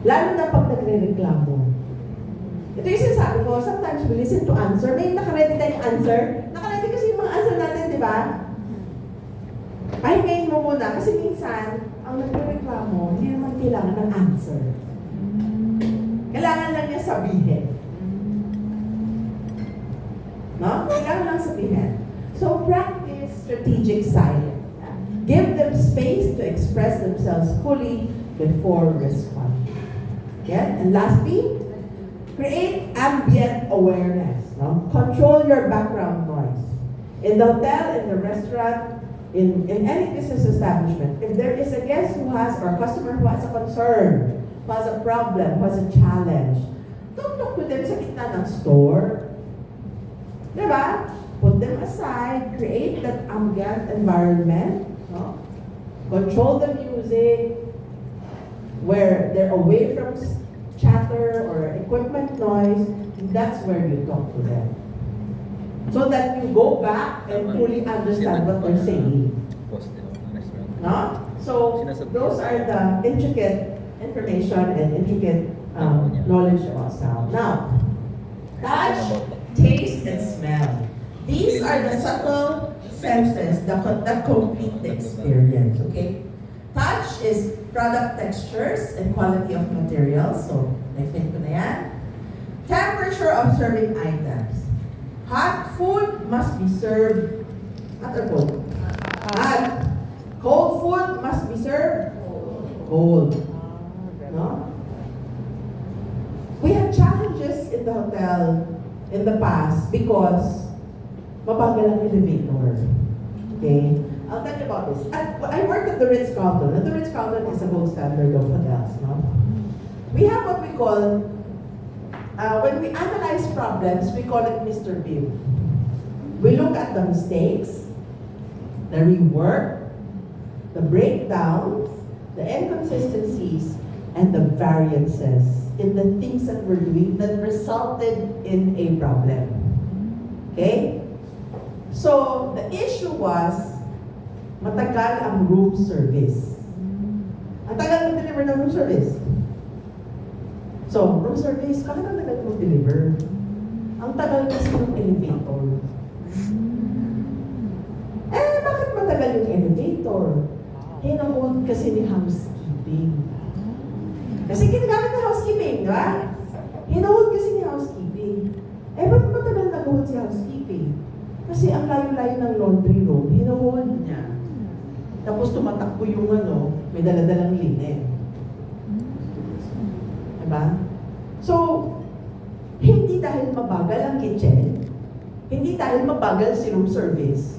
Lalo na pag nagre-reklamo. Ito yung sinasabi ko, sometimes we listen to answer. May nakaredy tayong answer. Nakaredy kasi yung mga answer natin, di ba? Pahingayin mo muna. Kasi minsan, ang nagre-reklamo, hindi naman kailangan ng answer. Kailangan lang niya sabihin. No? Kailangan lang sabihin. So, practice strategic silence. Give them space to express themselves fully before responding. Yeah? And lastly, create ambient awareness. No? Control your background noise. In the hotel, in the restaurant, in any business establishment, if there is a guest who has, or a customer who has a concern, who has a problem, who has a challenge, don't talk to put them sa gitna ng store. Diba? Put them aside, create that ambient environment, no? Control the music, where they're away from chatter or equipment noise, that's where you talk to them. So that you go back and fully understand what they're saying. No? So, those are the intricate information and intricate knowledge about sound. Now, touch, taste, and smell. These are the subtle senses that complete the experience, okay? Touch is product textures and quality of materials. So, na-explain ko na yan. Temperature of serving items. Hot food must be served hot or cold? Hot. Cold food must be served cold. No? We had challenges in the hotel in the past because mabagal ang elevator. Okay? I'll tell you about this. I worked at the Ritz-Carlton, and the Ritz-Carlton is a gold standard of hotels. No? We have what we call, when we analyze problems, we call it Mr. Beam. We look at the mistakes, the rework, the breakdowns, the inconsistencies, and the variances in the things that we're doing that resulted in a problem. Okay? So, the issue was, matagal ang room service. Ang tagal mag-deliver ng room service. So, room service, bakit ang tagal mag-deliver? Ang tagal kasi ng elevator. Bakit matagal yung elevator? Hinahold kasi ni housekeeping. Kasi ginagamit ng housekeeping, di ba? Hinahold kasi ni housekeeping. Ba't matagal nag-hold si housekeeping? Kasi ang layo-layo ng laundry room, hinahold niya. Tapos tumatakbo yung may daladalang linen. Diba? So, hindi dahil mabagal ang kitchen, hindi dahil mabagal si room service,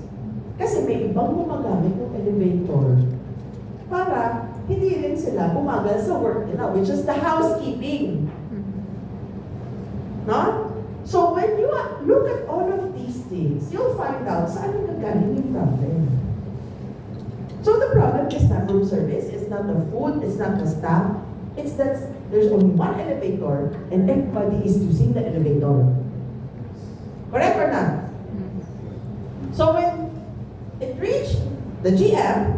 kasi may ibang gumagamit ng elevator para hindi rin sila bumagal sa work nila, which is the housekeeping. No? So when you look at all of these things, you'll find out saan yung nagaling yung problem. So the problem is not room service, it's not the food, it's not the staff, it's that there's only one elevator and everybody is using the elevator. Correct or not? So when it reached the GM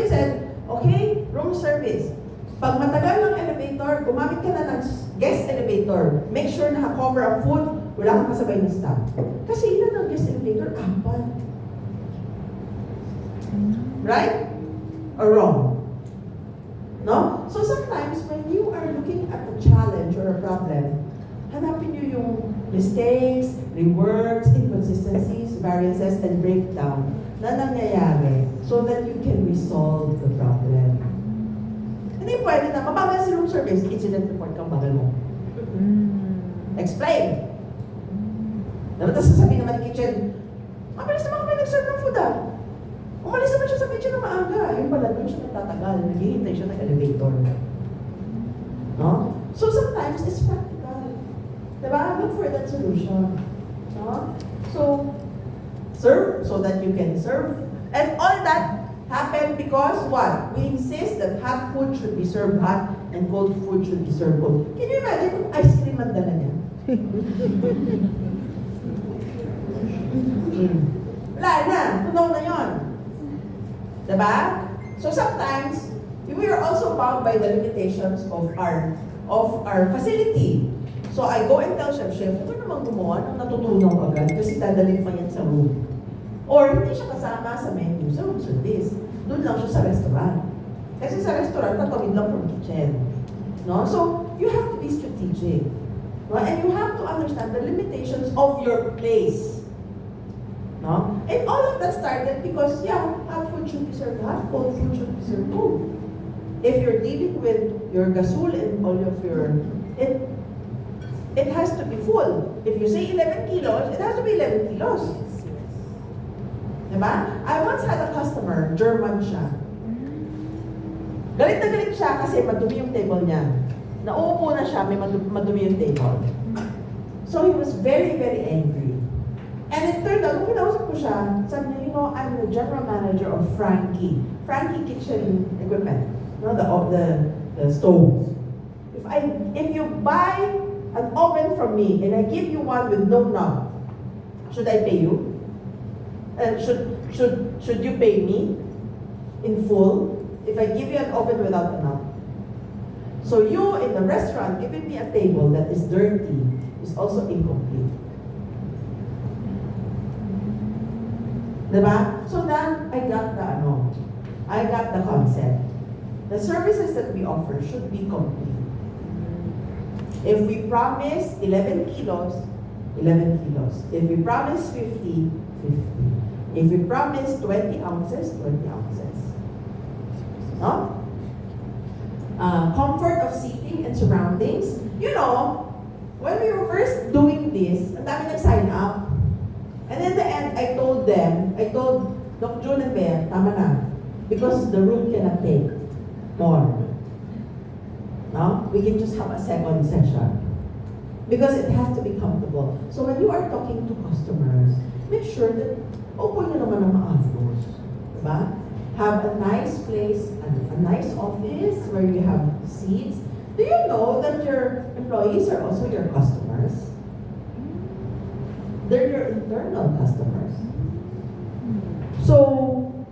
said, okay, room service. Pag matagal ng elevator, gumamit ka na ng guest elevator. Make sure na cover ang food, wala kang kasabay na staff. Kasi ilan ang guest elevator? 4. Right? Or wrong? No? So sometimes when you are looking at a challenge or a problem, hanapin nyo yung mistakes, reworks, inconsistencies, variances, and breakdown na nangyayari so that you can resolve the problem. Hindi pwede na, mabagal si room service, incident report kang bagal mo. Explain. Dapat sasabihin naman ng kitchen, mabilis naman kami nag-serve ng food Umalis naman siya sa kitchen na maaga. Yung pala doon siya nagtatagal, naghihintay siya ng elevator. No? So sometimes it's practical. Diba? Look for that solution. No? So, serve so that you can serve. And all that happened because what? We insist that hot food should be served hot and cold food should be served cold. Can you imagine kung ice cream ang dala niya? Wala na. Tunaw na yun. Diba? So sometimes, we are also bound by the limitations of our facility. So I go and tell chef, ito naman gumawa ng natutunaw agad kasi dadalhin pa yan sa room. Or hindi siya kasama sa menu, sa room service. Doon lang siya sa restaurant. Kasi sa restaurant, tatawid lang from kitchen. No? So, you have to be strategic. No? And you have to understand the limitations of your place. No? And all of that started because, hot food should be served hot, cold food should be served cold. If you're dealing with your gasol and all of your, it has to be full. If you say 11 kilos, it has to be 11 kilos. Diba? I once had a customer, German siya. Galit na galit siya kasi madumi yung table niya. Nauupo na siya, may madumi yung table. So he was very, very angry. And it turned out, nung kinausap ko siya, sabi niya, you know, I'm the general manager of Frankie. Frankie Kitchen Equipment. You know, the stoves. If you buy an oven from me and I give you one with no knob, should I pay you? Should you pay me in full if I give you an oven without a knob? So you in the restaurant giving me a table that is dirty is also incomplete. Diba? So then I got the concept. The services that we offer should be complete. If we promise 11 kilos, 11 kilos. If we promise 50, 50. If we promise 20 ounces, 20 ounces. No? Comfort of seating and surroundings. You know, when we were first doing this, ang dami nag-sign up. And in the end, I told Doc June and Bea, tama na. Because the room cannot take more. No? We can just have a second session. Because it has to be comfortable. So when you are talking to customers, make sure that open nyo naman ang maayos. Diba? Have a nice place, a nice office where you have seats. Do you know that your employees are also your customers? They're your internal customers. So,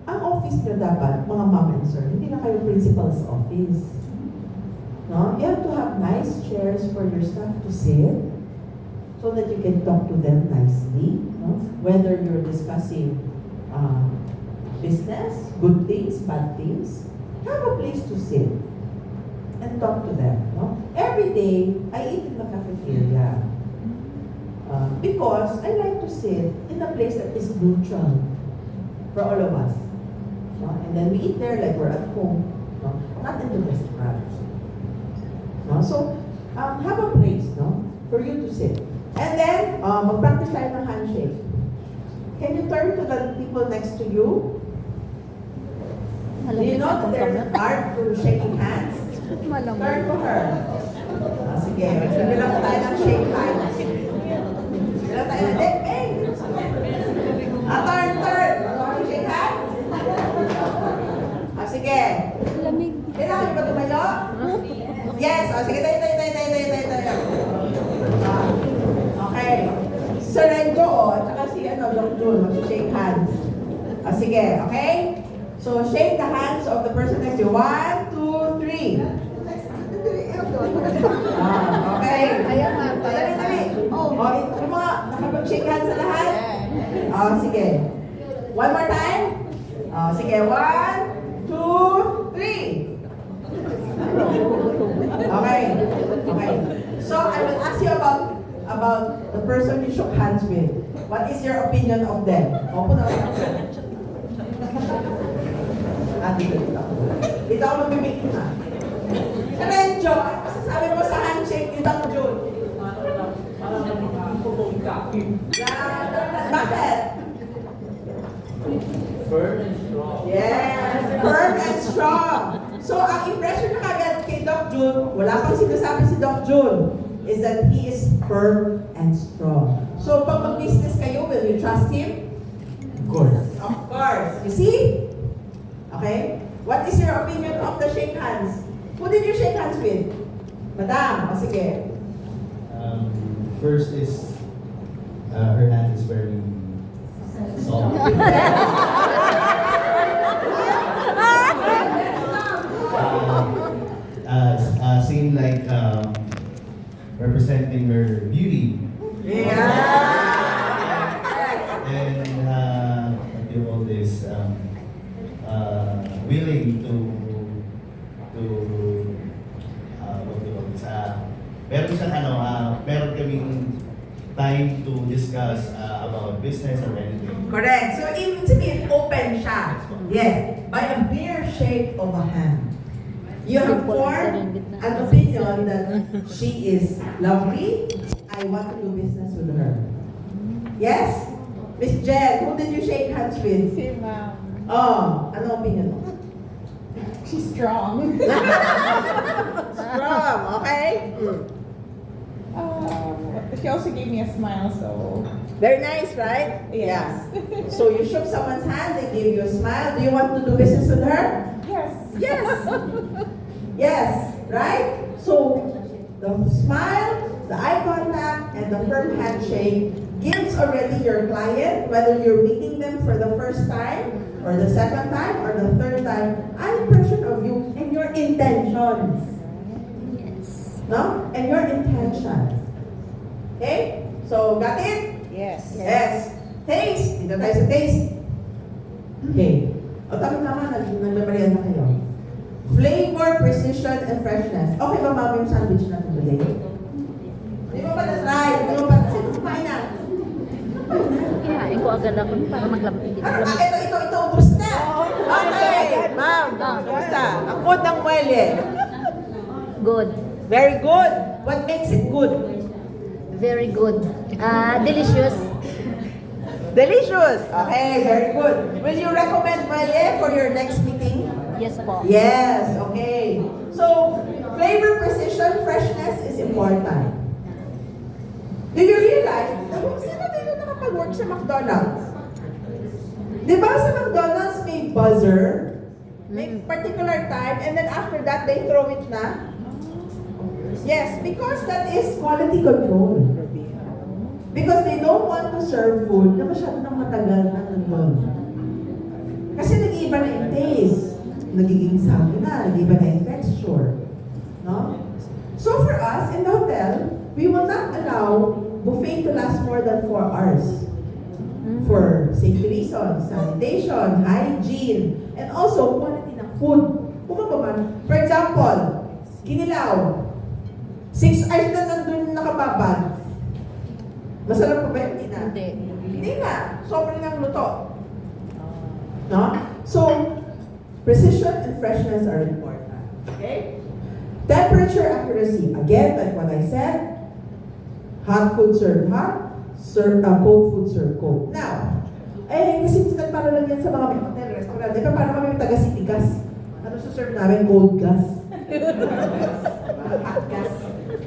ang office nyo dapat, mga mom and sir, hindi na kayo principal's office. No? You have to have nice chairs for your staff to sit so that you can talk to them nicely. No? Whether you're discussing business, good things, bad things, have a place to sit and talk to them. No? Every day, I eat in the cafeteria. Because I like to sit in a place that is neutral for all of us. No? And then we eat there like we're at home, no? Not in the restaurant. No? So, have a place, no, for you to sit. And then, mag-practice tayo ng handshake. Can you turn to the people next to you? Do you know that there's an art to shaking hands? Turn to her. Sige, bilang tayo ng shake hands. Bilang tayo ng hey! Turn! Shake hands? Sige. Kailangan nyo ba tumayo? Yes! Sige, tayo. Okay. Sir Renjo, at saka si Doc June, mag-shake hands. Sige, okay? So, shake the hands of the person next to you. 1, 2, 3. Okay. Dali. Yung mga nakapag-shake hands sa lahat? Sige. One more time? Sige, 1, 2, 3. Okay. So, I will ask you about the person you shook hands with. What is your opinion of them? Open up. Dito ako mag-make na. Renjo, ano masasabi mo sa handshake ni Doc June? Bakit? Firm and strong. Yes, firm and strong. So, ang impression na kagad kay Doc June, wala pang sinasabi si Doc June, is that he is firm and strong. So, pag mag-business kayo, will you trust him? Of course. Of course. You see? Okay? What is your opinion of the shake hands? Who did you shake hands with? Madam, sige. First is her hand is very soft. Seemed like representing her beauty. Yeah! And what do you call this? Willing to what do you call this? Meron kaming time to discuss about business or anything. Correct. So, ibig sabihin, open siya. Yes. By a mere shake of a hand. You have formed an opinion that she is lovely. I want to do business with her. Yes? Miss Jen, who did you shake hands with? Si ma'am. Ano opinion mo? She's strong. Strong, okay? What to he also gave me a smile, so Very nice, right? Yes. Yeah. So you shook someone's hand, they gave you a smile. Do you want to do business with her? yes. Yes. Yes, right? So the smile, the eye contact, and the firm handshake gives already your client, whether you're meeting them for the first time, or the second time, or the third time, an impression of you and your intentions. Yes. No? And your intentions. Okay? So, got it? Yes. Yes. Taste. Dito tayo sa taste. Okay. O, tama-tama, nagmamarihan na kayo. Flavor, precision, and freshness. Okay ba, mami, yung sandwich natin today? Di ba pa na-try? Di ba pa na-try? Kumain na. Kinain ko agad ako para maglambing. Ito, ubos na. Okay. Ma'am, kumusta? Ang food ng muelle. Good. Very good. What makes it good? Very good. Delicious. Delicious. Okay, very good. Will you recommend muelle for your next meeting? Yes po. Yes, okay. So, flavor, precision, freshness is important. Do you realize, sino tayo nakapag-work sa McDonald's? Di ba sa McDonald's may buzzer, may particular time, and then after that, they throw it na? Yes, because that is quality control. Because they don't want to serve food na masyado nang matagal na nandun. Kasi nag-iiba na yung taste. Nagiging sabi na, nag-iiba na yung texture. No? So for us, in the hotel, we will not allow buffet to last more than 4 hours. For safety reasons, sanitation, hygiene, and also quality ng food. Kung man, for example, kinilaw, 6 hours na nandun nakababad. Masarap pa ba? Hindi na. Hindi na. Sobrang ng luto. No? So, precision and freshness are important. Okay? Temperature accuracy. Again, like what I said, hot food served hot, cold food served cold. Now, kasi nagpano lang yan sa mga hotel, restaurant. Di ba, paano kami yung taga-city gas? Ano suserve namin? Cold gas. Hot gas.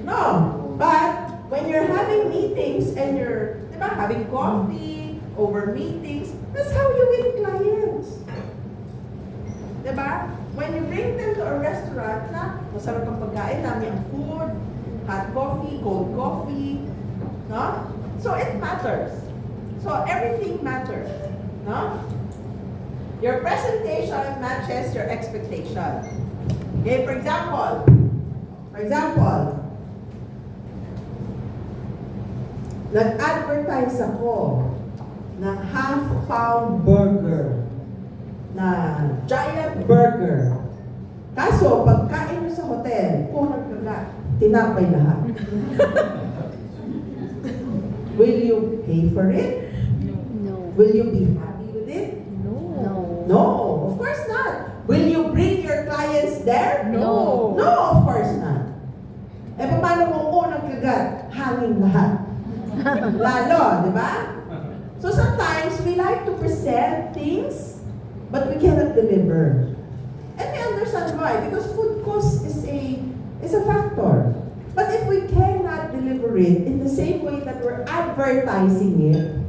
No. But, when you're having meetings and you're, di ba, having coffee over meetings, that's how you win clients. Di ba? When you bring them to a restaurant na masarap ang pagkain, dami ang food, hot coffee, cold coffee, no? So it matters. So everything matters, no? Your presentation matches your expectation. Okay, for example, nag-advertise ako ng half-pound burger na giant burger. Kaso, pagkain nyo sa hotel, punag kagat, tinapay lahat. Will you pay for it? No. Will you be happy with it? No. No, of course not. Will you bring your clients there? No. No, of course not. Eh, paano kung unang kagat, hangin lahat? Lalo, di ba? So sometimes we like to present things, but we cannot deliver. And we understand why, because food cost is a factor. But if we cannot deliver it in the same way that we're advertising it,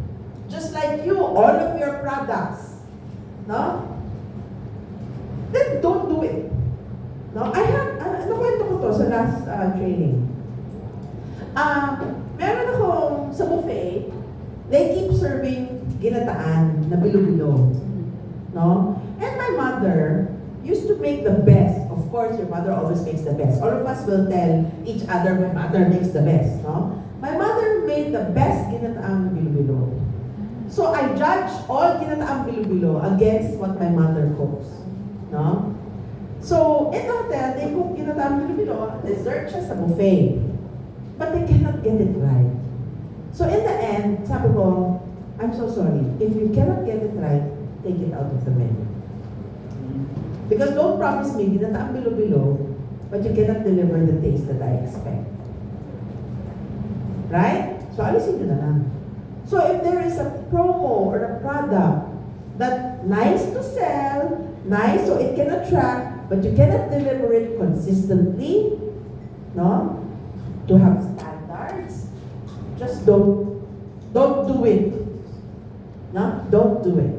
just like you, all of your products, no? Then don't do it. No, I had, nakwento ko to sa last training. Meron akong sa buffet, they keep serving ginataan na bilo-bilo. No? And my mother used to make the best. Of course, your mother always makes the best. All of us will tell each other, my mother makes the best. No? My mother made the best ginataang bilo-bilo. So I judge all ginataang bilo-bilo against what my mother cooks. No? So, in the hotel, they cook ginataang bilo-bilo, dessert siya sa buffet. But they cannot get it right. So in the end, sabi ko, I'm so sorry. If you cannot get it right, take it out of the menu. Because don't promise me, ginataang bilo-bilo, but you cannot deliver the taste that I expect. Right? So alisin nyo na lang. So if there is a promo or a product that nice to sell, nice so it can attract, but you cannot deliver it consistently, no? To have standards, just just don't do it. No? Don't do it.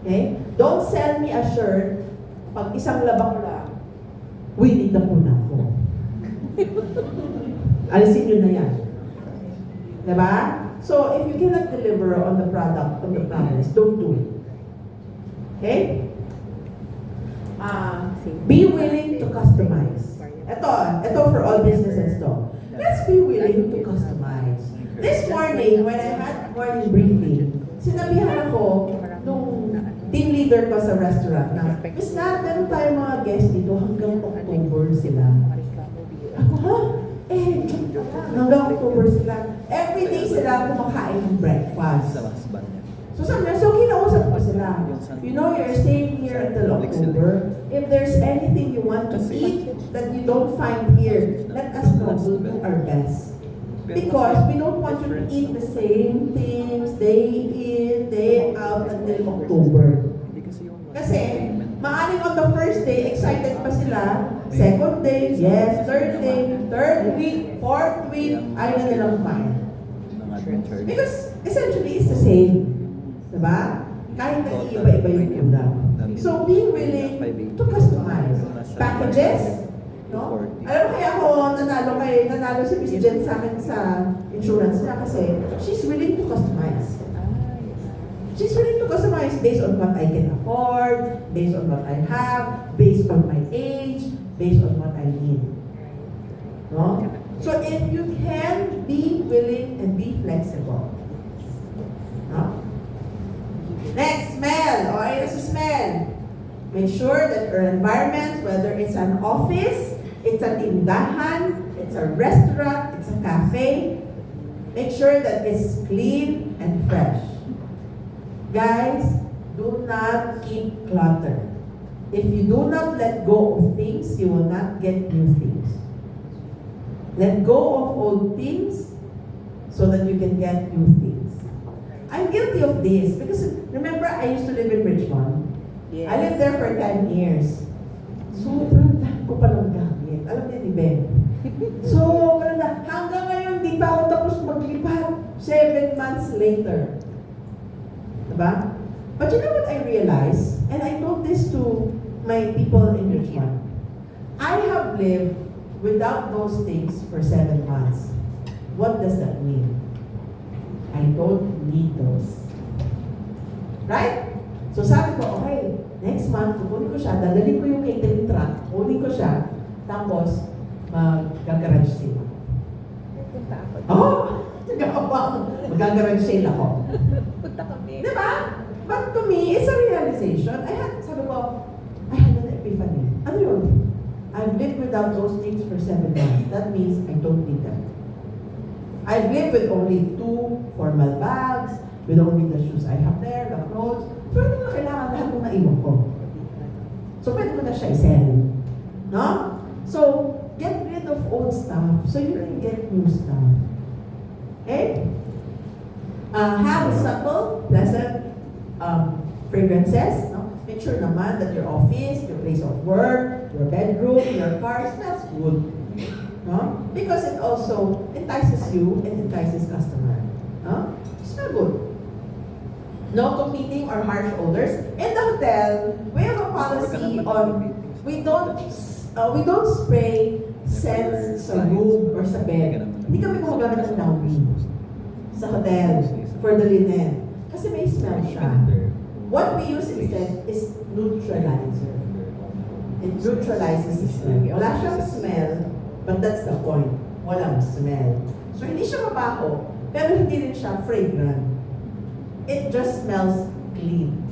Okay? Don't sell me a shirt pag isang labak lang. Winnie the Pooh na ako. Alisin nyo na yan. Diba? So, if you cannot deliver on the product, on the promise, don't do it. Okay? Be willing to customize. Ito for all businesses to. Let's be willing to customize. This morning, when I had morning briefing, sinabihan ako nung team leader ko sa restaurant na, Miss Nat, meron tayo mga guests dito hanggang October sila. Ako, ha? Hanggang October sila. Every day sila kumakain ng breakfast. So sabi niya, so kinausap ko sila. You know, you're staying here until October. If there's anything you want to eat that you don't find here, let us know. We'll do our best. Because we don't want you to eat the same things day in, day out until October. Kasi, maaring on the first day, excited pa sila. Second day, yes. Third day, third week, fourth week, ayaw na nilang kumain. Because essentially, it's the same. Diba? Kahit nag-iiba-iba yung ulam. So, being willing to customize. Packages, no? Alam mo kaya ako, nanalo si Miss Jen sa akin sa insurance niya kasi she's willing to customize. She's willing to customize based on what I can afford, based on what I have, based on my age, based on what I need. No? So if you can be willing and be flexible. No? Next, smell. Okay, this is smell. Make sure that your environment, whether it's an office, it's a tindahan, it's a restaurant, it's a cafe, make sure that it's clean and fresh. Guys, do not keep clutter. If you do not let go of things, you will not get new things. Let go of old things so that you can get new things. I'm guilty of this because remember I used to live in Richmond. Yes. I lived there for 10 years. Sobrang dami ko palang gamit. Alam niya ni Ben. So, hanggang ngayon, di pa ako tapos maglipat. 7 months later. Diba? But you know what I realized? And I told this to my people in Richmond. I have lived without those things for 7 months. What does that mean? I don't need those. Right? So sabi ko, okay, next month, kukunin ko siya, dadalhin ko yung catering truck, kukunin ko siya, tapos mag-garage sale. Oh! Mag-garage sale ako. Diba? But to me, it's a realization. Sabi ko, I had an epiphany. Ano yun? I've lived without those things for 7 months. That means I don't need them. I've lived with only 2 formal bags, with only the shoes I have there, the clothes. So, hindi mo kailangan lahat ng naiwan ko. So, pwede mo na siya i-sell. No? So, get rid of old stuff so you can get new stuff. Okay? Have subtle, pleasant fragrances. No? Make sure naman that your office, your place of work, your bedroom, your car smells good. No? Because it also entices you and entices customer. No? Smell good. No competing or harsh odors. In the hotel, we have a policy on we don't spray scents sa room or sa bed. Hindi kami gumagamit ng laundry sa hotel for the linen. Kasi may smell siya. What we use instead is neutralizer. It neutralizes the smell. Wala siyang smell, but that's the point. Walang smell. So hindi siya mabaho, pero hindi rin siya fragrant. It just smells clean.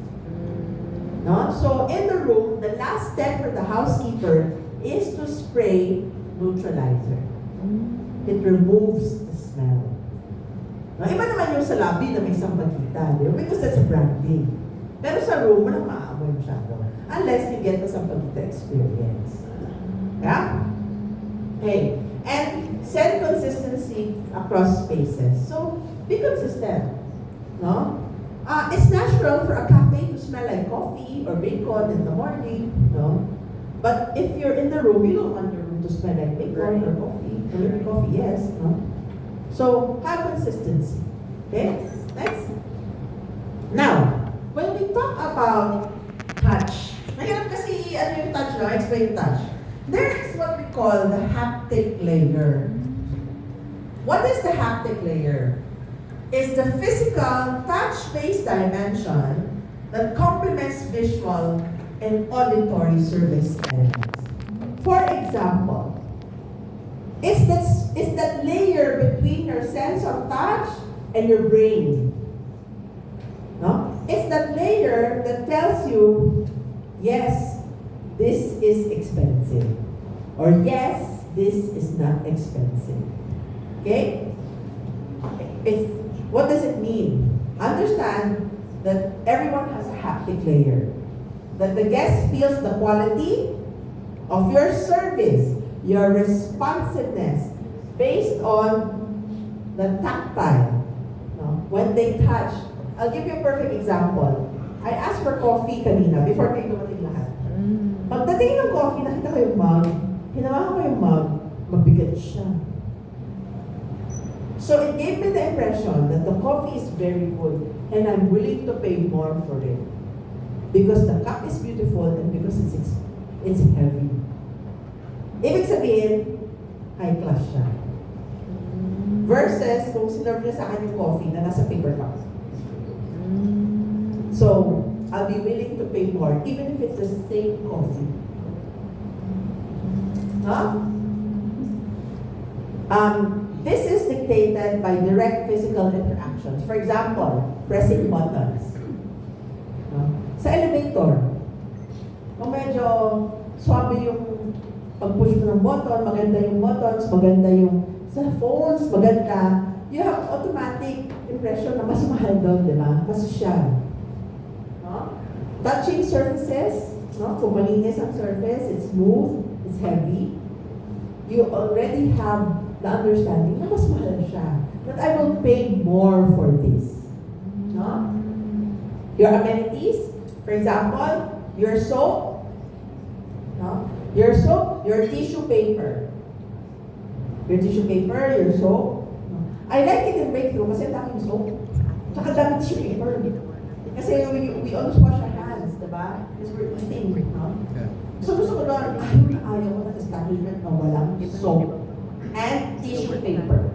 No? So in the room, the last step for the housekeeper is to spray neutralizer. It removes the smell. No, iba naman yung sa lobby na may sampagita, di ba? Because that's a branding. Pero sa room, walang maamoy masyado. Unless you get the sampagita experience. Yeah? Okay. And set consistency across spaces. So, be consistent. No? It's natural for a cafe to smell like coffee or bacon in the morning. No? But if you're in the room, you don't want your room to smell like bacon or coffee. Or maybe coffee, yes. No? So, have consistency. Okay? Next. Now, when we talk about touch, mahirap kasi ano yung touch na, explain touch. There is what we call the haptic layer. What is the haptic layer? It's the physical touch-based dimension that complements visual and auditory service elements. For example, it's that layer between your sense of touch and your brain. No? It's that layer that tells you, yes, this is expensive. Or yes, this is not expensive. Okay? What does it mean? Understand that everyone has a haptic layer. That the guest feels the quality of your service, your responsiveness, based on the tactile. No? When they touch. I'll give you a perfect example. I asked for coffee kanina before kayo dumating lahat. Pagdating ng coffee, nakita ko yung mug. Hinawakan ko yung mug, mabigat siya. So it gave me the impression that the coffee is very good and I'm willing to pay more for it. Because the cup is beautiful and because it's heavy. Ibig sabihin, high class siya. Versus kung sinerve niya sa akin yung coffee na nasa paper cup. So, I'll be willing to pay more even if it's the same coffee. Huh? This is dictated by direct physical interactions. For example, pressing buttons. Sa elevator, kung medyo swabe yung pag-push mo ng button, maganda yung buttons, maganda yung sa phones, maganda, you have automatic impression na mas mahal doon, di ba? Mas social. No? Touching surfaces, no? Kung malinis ang surface, it's smooth, it's heavy, you already have the understanding na mas mahal siya. That I will pay more for this. No? Your amenities, for example, your soap, no? Your soap, your tissue paper. Your tissue paper, your soap. No? I like it in breakthrough kasi daming soap. Tsaka daming tissue paper. Kasi we always wash our hands, diba? Because we're eating, no? So gusto ko doon, ayaw ko ng establishment na walang soap and tissue paper.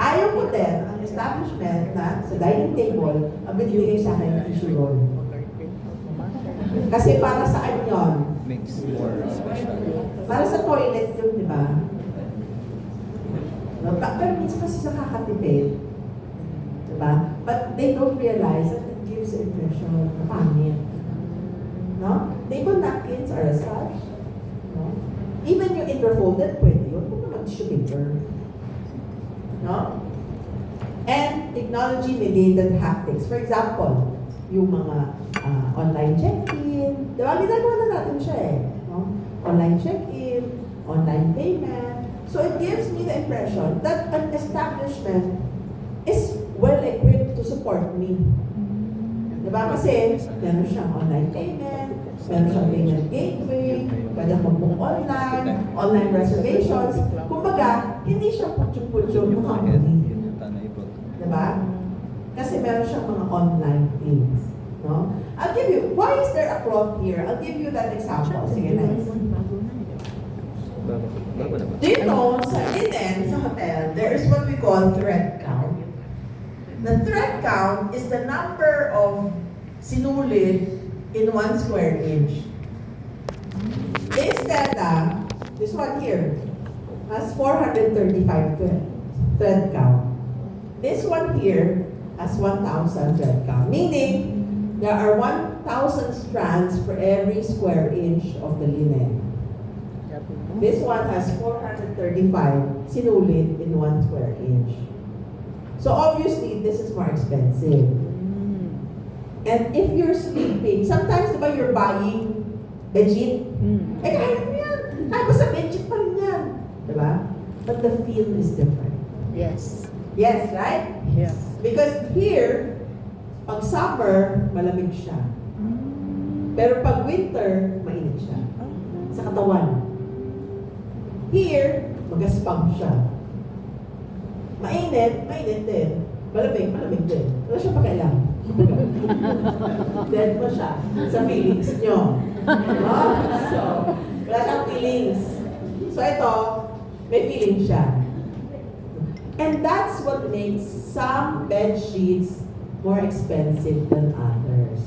Ayaw ko din ang establishment na sa dining table ang binibigay sa akin ng tissue roll. Kasi para saan yun? Makes more special. Para sa toilet yun, di ba? No, pero minsan kasi nakakatipid. Di ba? But they don't realize that it gives the impression na pangit. No? Table napkins are as such. No? Even yung interfolded, pwede yun. Huwag naman tissue paper. No? And technology-mediated haptics. For example, yung mga online check-in. Diba? Ginagawa na natin siya eh. No? Online check-in, online payment. So it gives me the impression that an establishment is well-equipped to support me. Diba? Kasi meron siyang online payment, meron siyang payment gateway, pwede mag-book online reservations. Kumbaga, hindi siya putyo-putyo yung company. Diba? Kasi meron siyang mga online things. No? I'll give you, why is there a cloth here? I'll give you that example. Sige, next. Do you know, sa linen, sa hotel, there is what we call thread count. The thread count is the number of sinulid in 1 square inch. This data, this one here, has 435 thread count. This one here has 1,000 thread count, meaning there are 1,000 strands for every square inch of the linen. This one has 435 sinulid in 1 square inch. So obviously, this is more expensive. And if you're sleeping, sometimes diba you're buying bedsheet? Eh kaya mo yan. Ay, basta bedsheet pa rin yan. Diba? But the feel is different. Yes. Yes, right? Yes. Because here, pag summer, malamig siya. Pero pag winter, mainit siya. Sa katawan. Here, magaspang siya. mainit din. Malamig din. Wala siya pakialam. Dead mo siya sa feelings nyo. No? So, wala siyang feelings. So ito, may feelings siya. And that's what makes some bed sheets more expensive than others.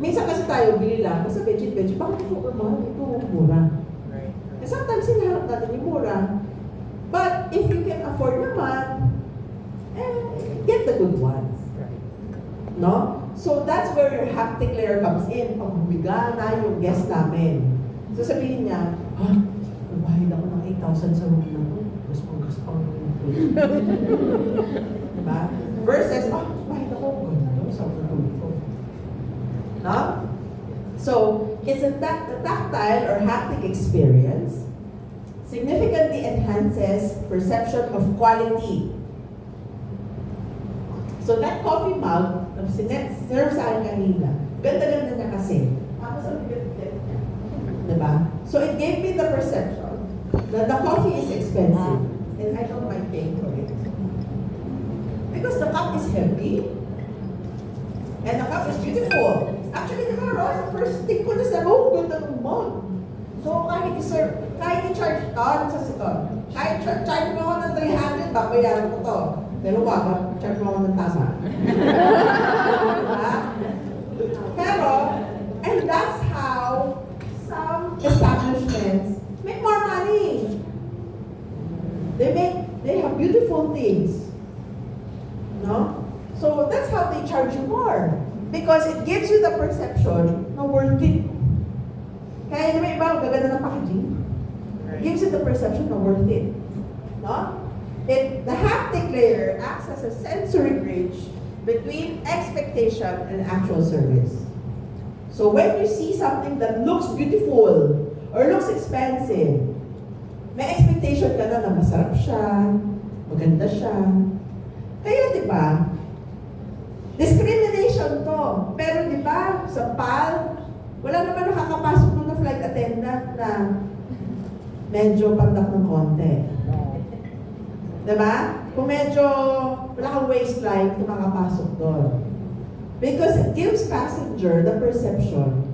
Minsan kasi tayo, bili lang, basta bedsheet, bakit ito mahal? Ito mura. Right. And sometimes hinahanap natin yung mura. But if you can afford naman, get the good ones. No? So that's where your haptic layer comes in. Pag humiga na yung guest namin. So sabihin niya, ha? Nagbayad ako ng 8,000 sa room na to. Gaspang. Diba? Versus, bayad ako. Ganda, sa room ko. No? So, it's the tactile or haptic experience significantly enhances perception of quality. So that coffee mug na serve sa akin kanina, ganda-ganda niya kasi. Tapos ang bigat-bigat niya. Diba? So it gave me the perception that the coffee is expensive and I don't mind paying for it. Because the cup is heavy and the cup is beautiful. Actually, diba, Ross, first thing ko na sa ganda ng mug. So kahit i-charge kahit charge mo ako ng 300, babayaran ko to. Pero wag, charge mo ako ng tama. Pero, and that's how some establishments make more money. They have beautiful things. No? So that's how they charge you more. Because it gives you the perception na worth it. Kaya naman iba, gaganda ng packaging. It gives you the perception na worth it. No? The haptic layer acts as a sensory bridge between expectation and actual service. So when you see something that looks beautiful or looks expensive, may expectation ka na masarap siya, maganda siya. Kaya diba, discrimination to. Pero diba, sa PAL, wala naman nakakapasok mo na flight attendant na medyo pandak ng konti. Diba? Kung medyo wala kang waistline, kung makapasok doon. Because it gives passenger the perception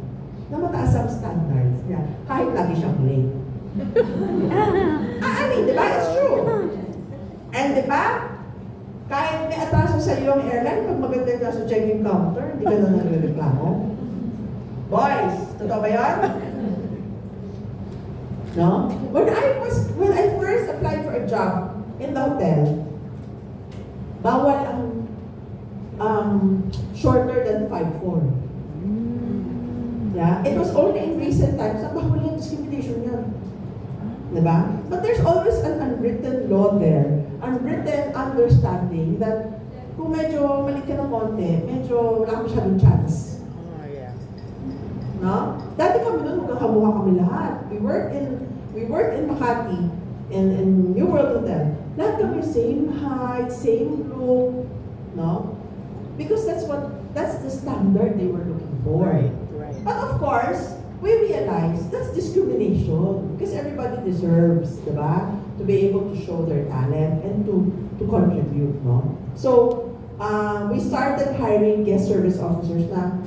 na mataas ang standards niya, kahit lagi siyang late. I mean, diba? It's true. And diba? Kahit may atraso sa iyo ang airline, pag maganda na sa check-in counter, hindi ka na nagreklamo. Boys, totoo ba yun? No? When I first applied for a job in the hotel, bawal ang shorter than 5'4". Yeah? It was only in recent times na bawal yung discrimination niya. Diba? But there's always an unwritten law there, unwritten understanding that kung medyo maliit ka ng konti, medyo wala ka masyadong chance. Oh, yeah. No? Dati kami doon, magkakamukha kami lahat. We worked in Makati, in New World Hotel. Lahat kami same height, same look, no? Because that's the standard they were looking for. Right. But of course, we realize that's discrimination because everybody deserves, diba, to be able to show their talent and to contribute, no? So, we started hiring guest service officers na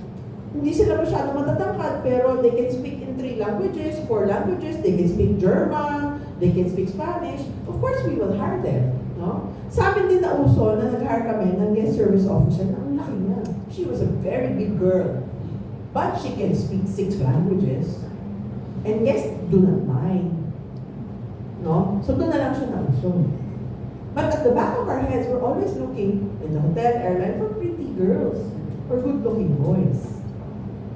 hindi sila masyado matatangkad, pero they can speak in 3 languages, 4 languages, they can speak German, they can speak Spanish. Of course, we will hire them, no? Sa amin din na uso na nag-hire kami ng guest service officer na ang laki niya. She was a very big girl, but she can speak 6 languages. And guests do not mind, no? So doon na lang siya na uso. But at the back of our heads, we're always looking in the hotel, airline for pretty girls, for good-looking boys.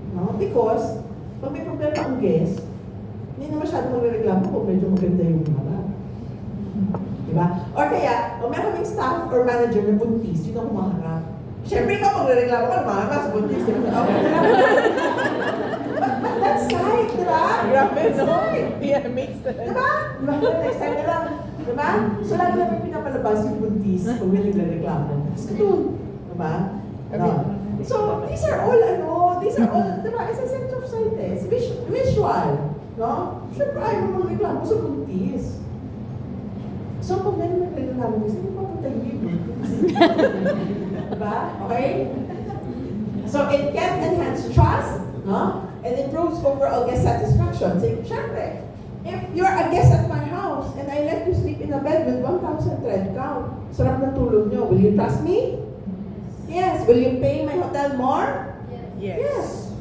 No? Because, pag may problema ang guest, hindi na masyado magreklamo kung medyo maganda yung harap. Diba? Or kaya, kung meron kaming staff or manager na buntis, yun ang humaharap. Siyempre ikaw magreklamo ka, lumaharap sa buntis. Diba? But that's right, diba? Grabe, That's no? right. Yeah, makes sense. Diba? Diba? Next time na lang. Diba? So lagi namin pinapalabas yung buntis kung may nagreklamo. So doon. Diba? No. So, these are all, diba? It's a sense of sight eh. It's visual. No? Siyempre, ayaw mo magreklamo sa buntis. So, pag may nagreklamo, hindi mo Diba? Okay? So it can enhance trust, no? And improves overall guest satisfaction. So, syempre, if you're a guest at my house and I let you sleep in a bed with 1,000 thread count, sarap ng tulog nyo, will you trust me? Yes. Will you pay my hotel more? Yes.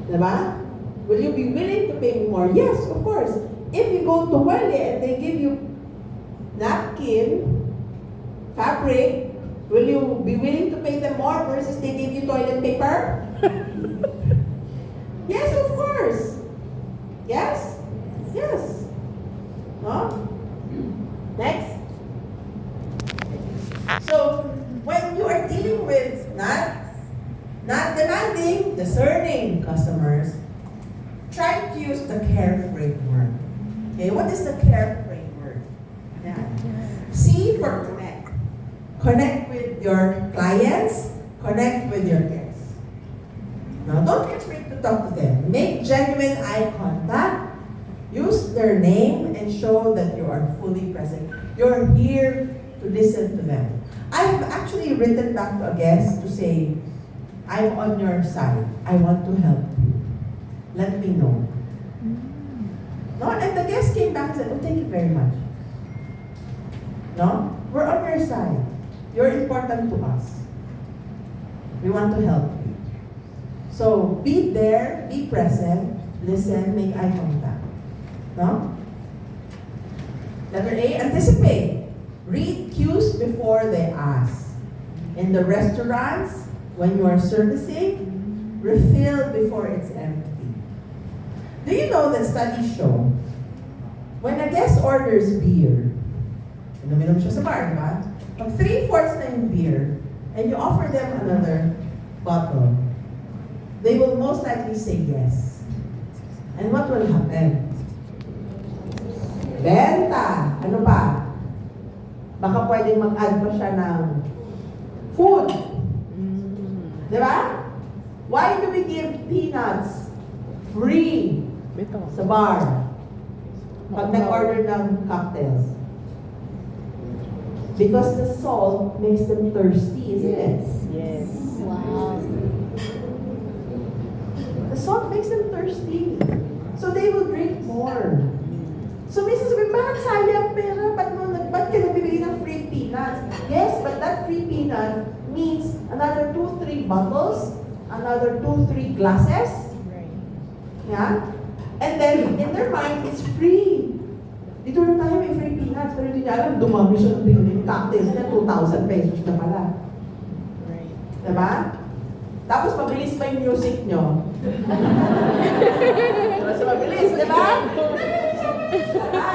Diba? Will you be willing to pay me more? Yes, of course. If you go to Welle and they give you napkin, fabric, will you be willing to pay them more versus they give you toilet paper? Yes, of course. Yes? Yes. No? Next. So, when you are dealing with not demanding, discerning customers, try to use the CARE framework. Okay, what is the CARE framework? Yeah. C for connect. Connect with your clients, connect with your guests. Now, don't be afraid to talk to them. Make genuine eye contact. Use their name and show that you are fully present. You're here to listen to them. I've actually written back to a guest to say, I'm on your side. I want to help you. Let me know. No? And the guest came back and said, oh, thank you very much. No? We're on your side. You're important to us. We want to help you. So, be there, be present, listen, make eye contact. No? Letter A, anticipate. Read cues before they ask. In the restaurants, when you are servicing, refill before it's empty. Do you know that studies show when a guest orders beer, inom siya sa bar, di ba? Pag 3/4 na yung beer, and you offer them another bottle, they will most likely say yes. And what will happen? Benta! Ano pa? Baka pwedeng mag-add pa siya ng food. Di ba? Why do we give peanuts free sa bar pag nag-order ng cocktails? Because the salt makes them thirsty, isn't it? Yes. Wow. The salt makes them thirsty. So they will drink more. So minsan sabi, bakit sayang pera? Ba't ka nagbibigay ng free peanuts? Yes, but that free peanut means another 2-3 bottles, another 2-3 glasses. Right. Yeah? And then, in their mind, it's free. Dito na tayo may free peanuts, pero hindi niya alam, dumami siya ng binili yung cocktails na 2,000 pesos na pala. Right. Diba? Tapos mabilis pa yung music nyo. Mas mabilis, diba? Diba?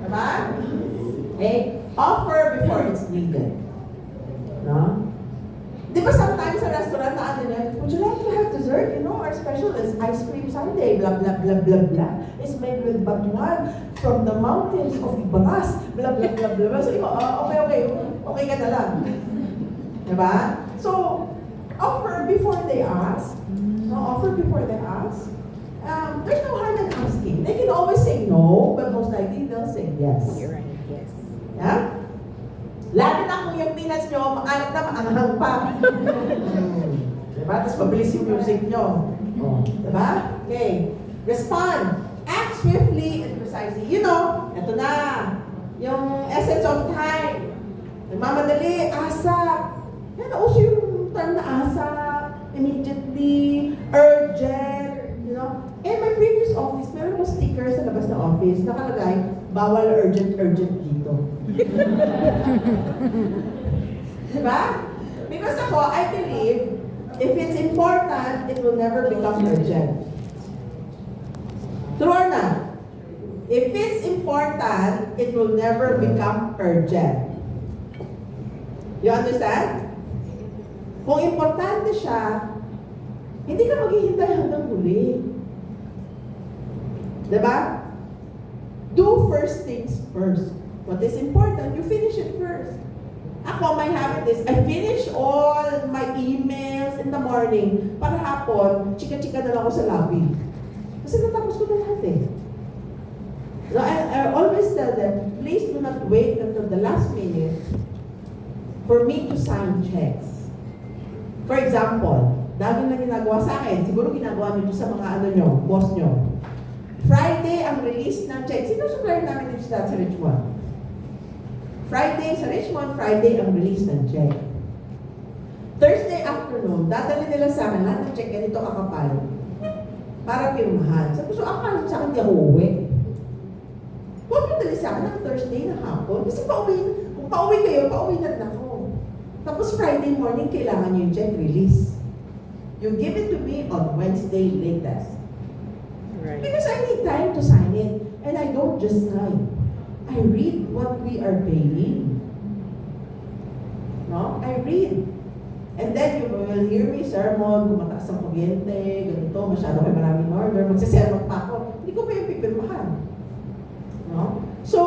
Diba? Okay? Offer before it's needed. No? Di ba sometimes sa restaurant na ano niya, would you like to have dessert? You know, our special is ice cream sundae, blah, blah, blah, blah, blah. It's made with batuan from the mountains of Ibaras, blah, blah, blah, blah, blah. So, okay. Okay ka na lang. Diba? So, offer before they ask. No, offer before they ask. There's no harm in asking. They can always say no, but most likely they'll say yes. You're right. Yes. Yeah? Lalo na kung yung peanuts nyo, maanap na maanghang pa. Diba? Tapos mabilis yung music nyo. Diba? Okay. Respond. Act swiftly and precisely. You know, eto na. Yung essence of time. Nagmamadali, ASAP. Yan, nauso yung term na ASAP. Immediately. Urgent. You know? In my previous office, meron akong sticker sa labas ng office. Nakalagay, bawal urgent dito. Diba? Because ako, I believe, if it's important, it will never become urgent. True or not? If it's important, it will never become urgent. You understand? Kung importante siya, hindi ka maghihintay hanggang huli. Diba? Do first things first. What is important, you finish it first. Ako, my habit is, I finish all my emails in the morning para hapon, chika-chika na lang ako sa lobby. Kasi natapos ko na lahat eh. So I always tell them, please do not wait until the last minute for me to sign checks. For example, dami na ginagawa sa akin, siguro ginagawa nyo sa mga ano nyo, boss nyo. Friday ang release ng check. Sino supplier namin dito sa Richmond? Friday sa Richmond, Friday ang release ng check. Thursday afternoon, dadali nila sa akin lahat ng check ganito kakapal para pirmahan. Sabi ko, so akala sa akin di ako uwi. Huwag mo dali sa akin ng Thursday na hapon. Kasi kung pauwi kayo, pauwi na rin ako. Tapos Friday morning, kailangan nyo yung check release. You give it to me on Wednesday latest. Right. Because I need time to sign it. And I don't just sign. I read what we are paying. No? I read. And then you will hear me sermon, gumataas ang kuryente, ganito, masyado kayo maraming order, magsasermon pa ako. Hindi ko pa yung pipirmahan. No? So,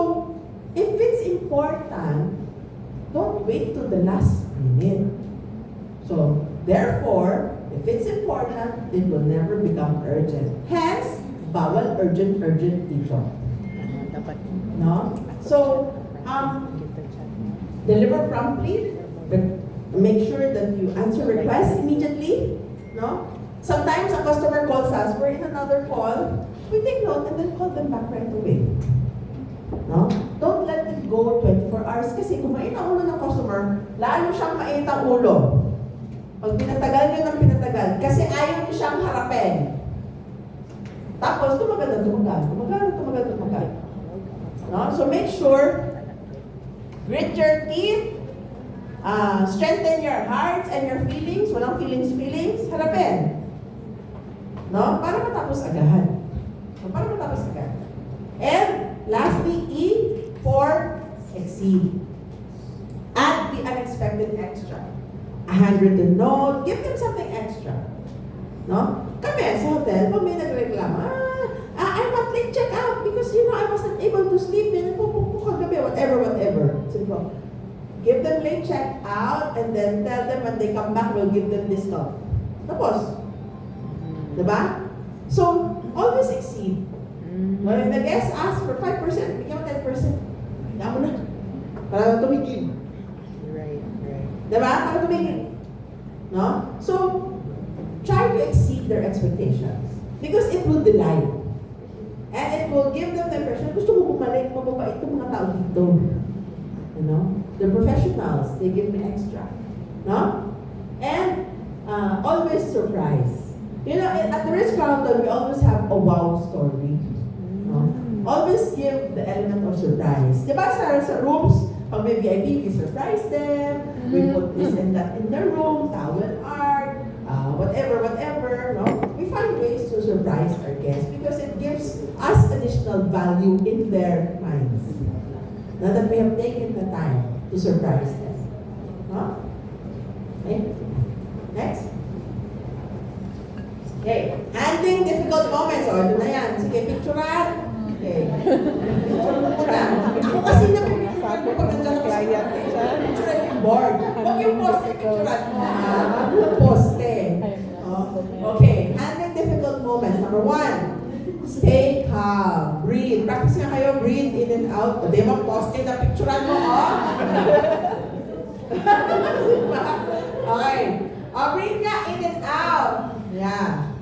if it's important, don't wait to the last minute. So, therefore, if it's important, it will never become urgent. Hence, bawal urgent dito. Dapat. No? So, deliver promptly. Make sure that you answer requests immediately. No? Sometimes a customer calls us, we're in another call, we take note and then call them back right away. No? Don't let it go 24 hours kasi kung mainit ang ulo ng customer, lalo siyang mainit ang ulo. Pag pinatagal nyo ng pinatagal, kasi ayaw nyo siyang harapin. Tapos, tumagal. No? So make sure, grit your teeth, strengthen your hearts and your feelings. Walang feelings, harapin. No? Para matapos agad. So, para matapos agad. And lastly, E for exceed. Add the unexpected extra. A handwritten note, give them something extra. No? Kami sa hotel, pag may nagreklamo, I want late check out because I wasn't able to sleep in kagabi, whatever. So, give them late check out and then tell them when they come back, we'll give them discount. Tapos. Diba? So, always exceed. Well, if the guest asks for 5%, bigyan mo 10%. Bigyan mo na. Para tumigil. Right. Diba? Para tumigil. No? So, try to exceed their expectations. Because it will delight. And it will give them the impression, gusto ko bumalik, mababait itong mga tao dito. The professionals, they give me extra. No? And always surprise. At the Ritz-Carlton, we always have a wow story. No? Always give the element of surprise. Diba sa rooms, pag may VIP, we surprise them. We put this and that in their room, towel art, whatever. No? We find ways to surprise our guests because it gives us additional value in their minds. Now that we have taken the time to surprise them. No? Okay? Next. Okay. Handling difficult moments. O, ito na yan. Sige, picturean. Okay. Picture mo muna. Ako kasi napipicturean mo pag nandiyan ako sa client. Picturean yung board. Huwag yung poste, picturean mo. Huwag yung poste. Okay. Handling difficult moments. Number 1. Stay calm. Breathe. Practice nga kayo. Breathe in and out. O, di ba poste na picturean mo, Okay. Breathe nga in and out. Yeah.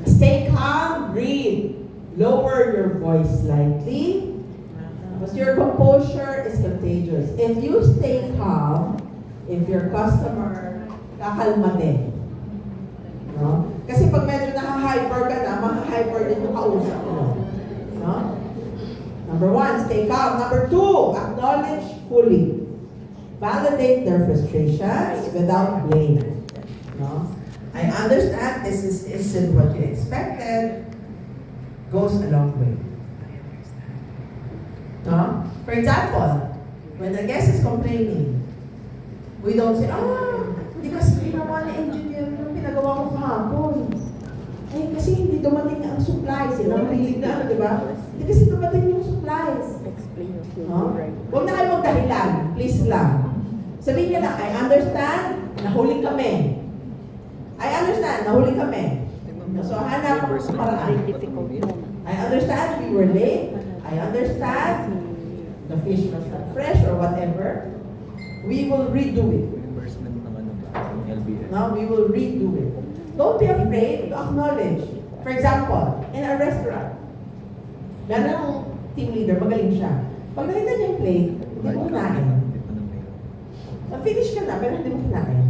Stay calm, breathe. Lower your voice slightly. Because your composure is contagious. If you stay calm, if your customer, kakalma din. No? Kasi pag medyo naka-hyper ka na, maka-hyper din yung kausap mo. No? Number 1, stay calm. Number 2, acknowledge fully. Validate their frustrations without blame. No? I understand this isn't what you expected. Goes a long way. No? For example, when the guest is complaining, we don't say, hindi kasi ginawa ni engineer yung pinagawa ko kahapon. Kasi hindi dumating ang supplies. Namahilig na, di ba? Hindi kasi dumating yung supplies. No? Huwag na kayo magdahilan. Please lang. Sabihin niya lang, I understand, nahuli kami. I understand, nahuli kami. So, hanap ako sa paraan. I understand we were late. I understand the fish was not fresh or whatever. We will redo it. Reimbursement ng ano ba? Ng LBF. No, we will redo it. Don't be afraid to acknowledge. For example, in a restaurant, meron akong team leader, magaling siya. Pag nakita niya yung plate, hindi mo kinain. Finish ka na, pero hindi mo kinain.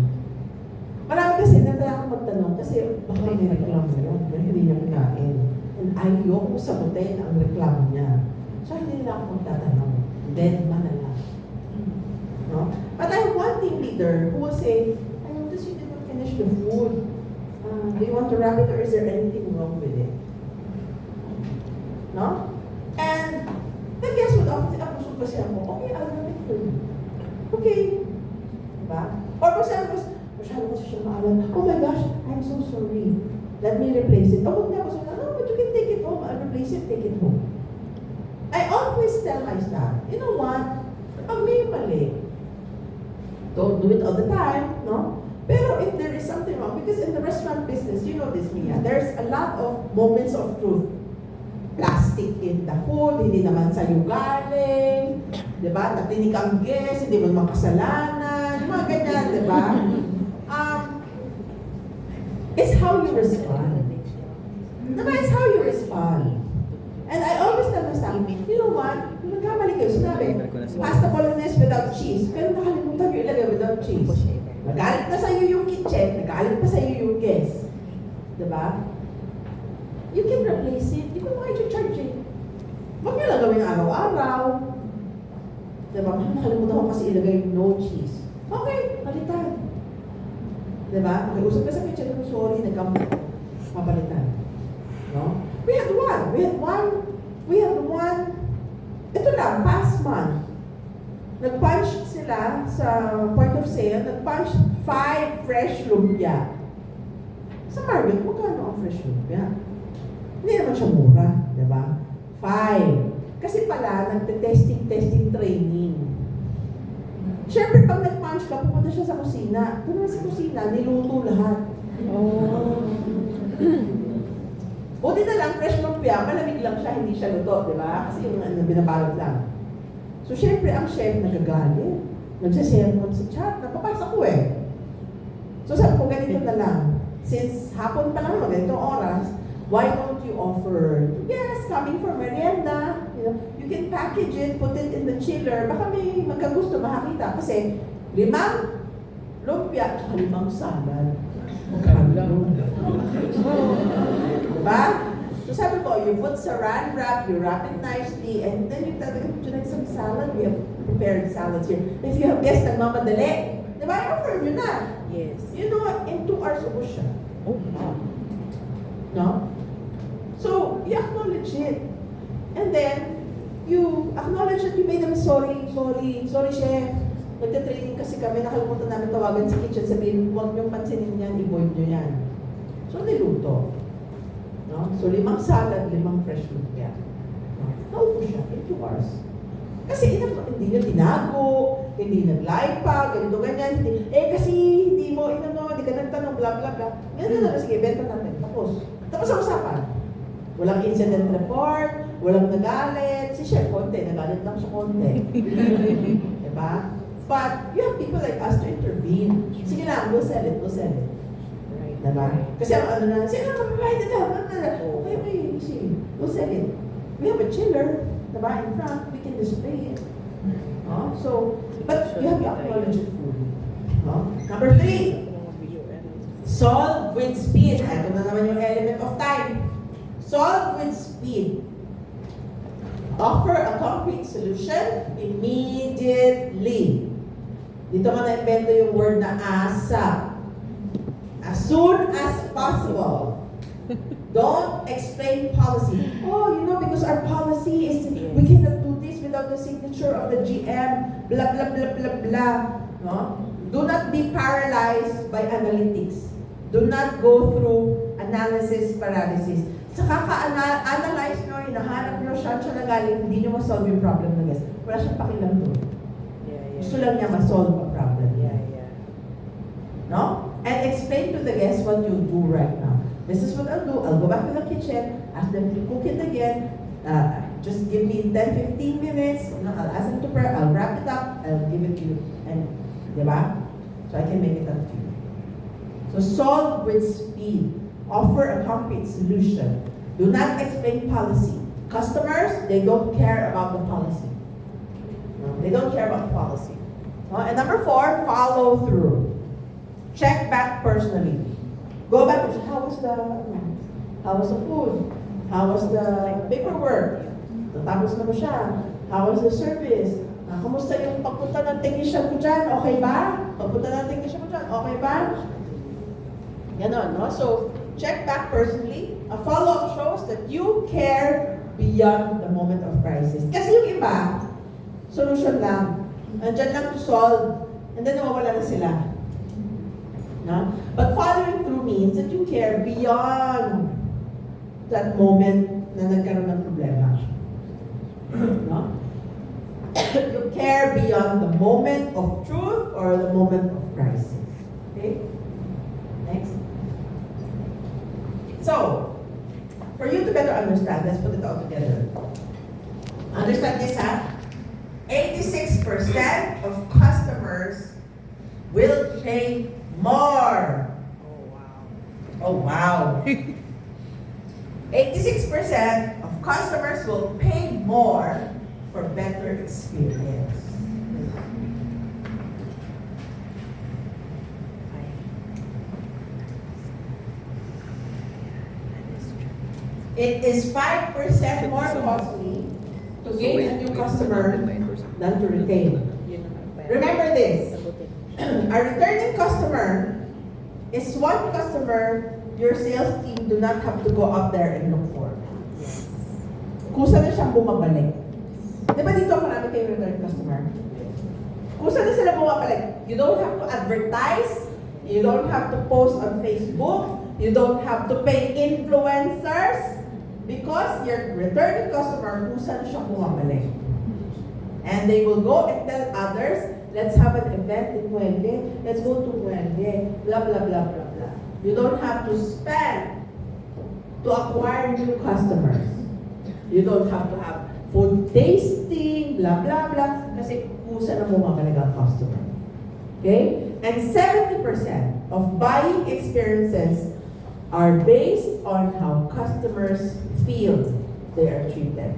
Marami kasi natala akong magtanong kasi baka may reklamo yun, pero hindi niya kinain. And ayoko sagutin ang reklamo niya. So hindi nila ako magtatanong. Dead man na lang. No? But I have one team leader who will say, I noticed you didn't finish the food. Do you want to wrap it or is there anything wrong with it? No? And then guess what? Often pusog kasi ako, okay, I'll wrap it for you. Okay. Diba? Or masyado kasi siya maalam, oh my gosh, I'm so sorry. Let me replace it. Oh, hindi ako so, no, but you can take it home. I'll replace it, take it home. I always tell my staff, you know what? Pag may mali, don't do it all the time, no? Pero if there is something wrong, because in the restaurant business, you know this, Mia, there's a lot of moments of truth. Plastic in the food, hindi naman sa'yo galing, di ba? Natinig ang guest, hindi mo naman kasalanan, yung mga ganyan, di ba? It's how you respond. Diba? It's how you respond. And I always tell myself, you know what? Kung nagkamali kayo, sinabi, pasta bolognese without cheese, pero nakalimutan nyo ilagay without cheese. Nagalit na sa'yo yung kitchen, nagalit pa sa'yo yung guest. Diba? You can replace it. Hindi ko naman kayo charge it. Huwag nyo lang gawin araw-araw. Diba? Nakalimutan ko kasi ilagay no cheese. Okay, palitan. Diba? Nakiusap ka sa kitchen, sorry, papalitan. No? We had one, ito lang, past month. Nag-punch sila sa point of sale, nag-punch 5 fresh lumpia. Sa market, magkano ang fresh lumpia? Hindi naman siya mura, di ba? 5. Kasi pala, nagte-testing training. Siyempre, pag nag-punch ka, pupunta siya sa kusina. Doon sa kusina, niluto lahat. Oh. Buti na lang, fresh lumpia, malamig lang siya, hindi siya luto, di ba? Kasi yung binabalot lang. So, syempre, ang chef nagagalit. Nagsasermon sa chat. Napapasa ko eh. So, sabi ko, ganito na lang. Since hapon pa lang naman, ganitong oras, why don't you offer, yes, coming for merienda, you can package it, put it in the chiller, baka may magkagusto makakita. Kasi, 5 lumpia, at 5 salad. Diba? So sabi ko, you put saran wrap, you wrap it nicely, and then you tell them, would you like some salad? We have prepared salads here. If you have guests na mamadali, diba? I offer you na. Yes. You know, in 2 hours ubos siya. Oh, wow. No? So, you acknowledge it. And then, you acknowledge that you made them sorry, chef. Nagte-training kasi kami, nakalimutan namin tawagan sa kitchen, sabihin, huwag niyong pansinin yan, i-void niyo yan. So, niluto. No? So, 5 salad, 5 fresh lumpia. No? Naupo siya in 2 hours. Kasi hindi niya tinago, hindi nag-live pa, ganito, ganyan. Kasi hindi mo, hindi ka nagtanong, blah, blah, blah. Ganyan na, sige, benta natin. Tapos ang usapan. Walang incident report, walang nagalit. Si Chef konti, nagalit lang siya konti. Diba? But you have people like us to intervene. Sige lang, we'll sell it. Right. Diba? Kasi ang ano na, sige lang, right it down. Okay, see, we'll sell it. We have a chiller, diba, in front, we can display it. So, but you have to acknowledge it fully. Number 3, solve with speed. Ito na naman yung element of time. Solve with speed. Offer a concrete solution immediately. Dito mo na-invento yung word na ASAP. As soon as possible. Don't explain policy. Oh, because our policy is we cannot do this without the signature of the GM, blah, blah, blah, blah, blah. No? Do not be paralyzed by analytics. Do not go through analysis paralysis. Sa kaka-analyze nyo, hinahanap nyo siya na galing, hindi nyo ma-solve yung problem ng guest. Wala siyang pakilang doon. Gusto lang niya ma-solve a problem. No? And explain to the guests what you do right now. This is what I'll do. I'll go back to the kitchen, ask them to cook it again. Just give me 10-15 minutes. I'll ask them to prep. I'll wrap it up. I'll give it to you. And Diba? So I can make it up to you. So solve with speed. Offer a concrete solution. Do not explain policy. Customers, they don't care about the policy. No, they don't care about the policy. And number 4, follow through. Check back personally. Go back. How was the food? How was the paperwork? Natapos na ba siya? How was the service? Kamusta yung pagpunta ng technician ko dyan? Okay ba? Pagpunta ng technician ko dyan? Okay ba? Ganon, no? So, check back personally. A follow-up shows that you care beyond the moment of crisis. Kasi yung iba, solution lang. Andyan lang to solve, and then nawawala na sila. No? But following through means that you care beyond that moment na nagkaroon ng problema. No? You care beyond the moment of truth or the moment of crisis. Okay? Next. So, for you to better understand, let's put it all together. Understand this, ha? 86% of customers will pay more. Oh, wow. 86% of customers will pay more for better experience. It is 5% more costly to gain a new customer than to retain. Remember this. A returning customer is one customer your sales team do not have to go out there and look for. Kusa na siyang bumabalik. Di ba dito marami kayong return customer? Kusa na sila bumabalik. You don't have to advertise. You don't have to post on Facebook. You don't have to pay influencers. Because your returning customer, kusa na siyang bumabalik. And they will go and tell others, let's have an event in Muelle. Let's go to Muelle. Blah, blah, blah, blah, blah. You don't have to spend to acquire new customers. You don't have to have food tasting, blah, blah, blah. Kasi kusa na bumabalik ang customer. Okay? And 70% of buying experiences are based on how customers feel they are treated.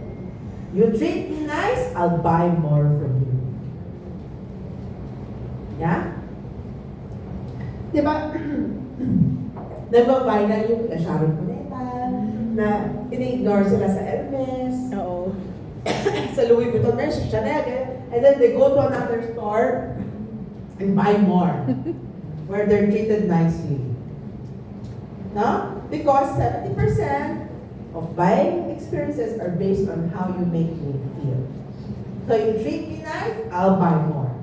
You treat me nice, I'll buy more from you. Yeah? Diba? Nagbaviral yung kila Sharon Cuneta, na ini-ignore sila sa Hermes, Oo. sa Louis Vuitton, sa Chanel, and then they go to another store and buy more, where they're treated nicely. No? Because 70% of buying experiences are based on how you make me feel. So you treat me nice, I'll buy more.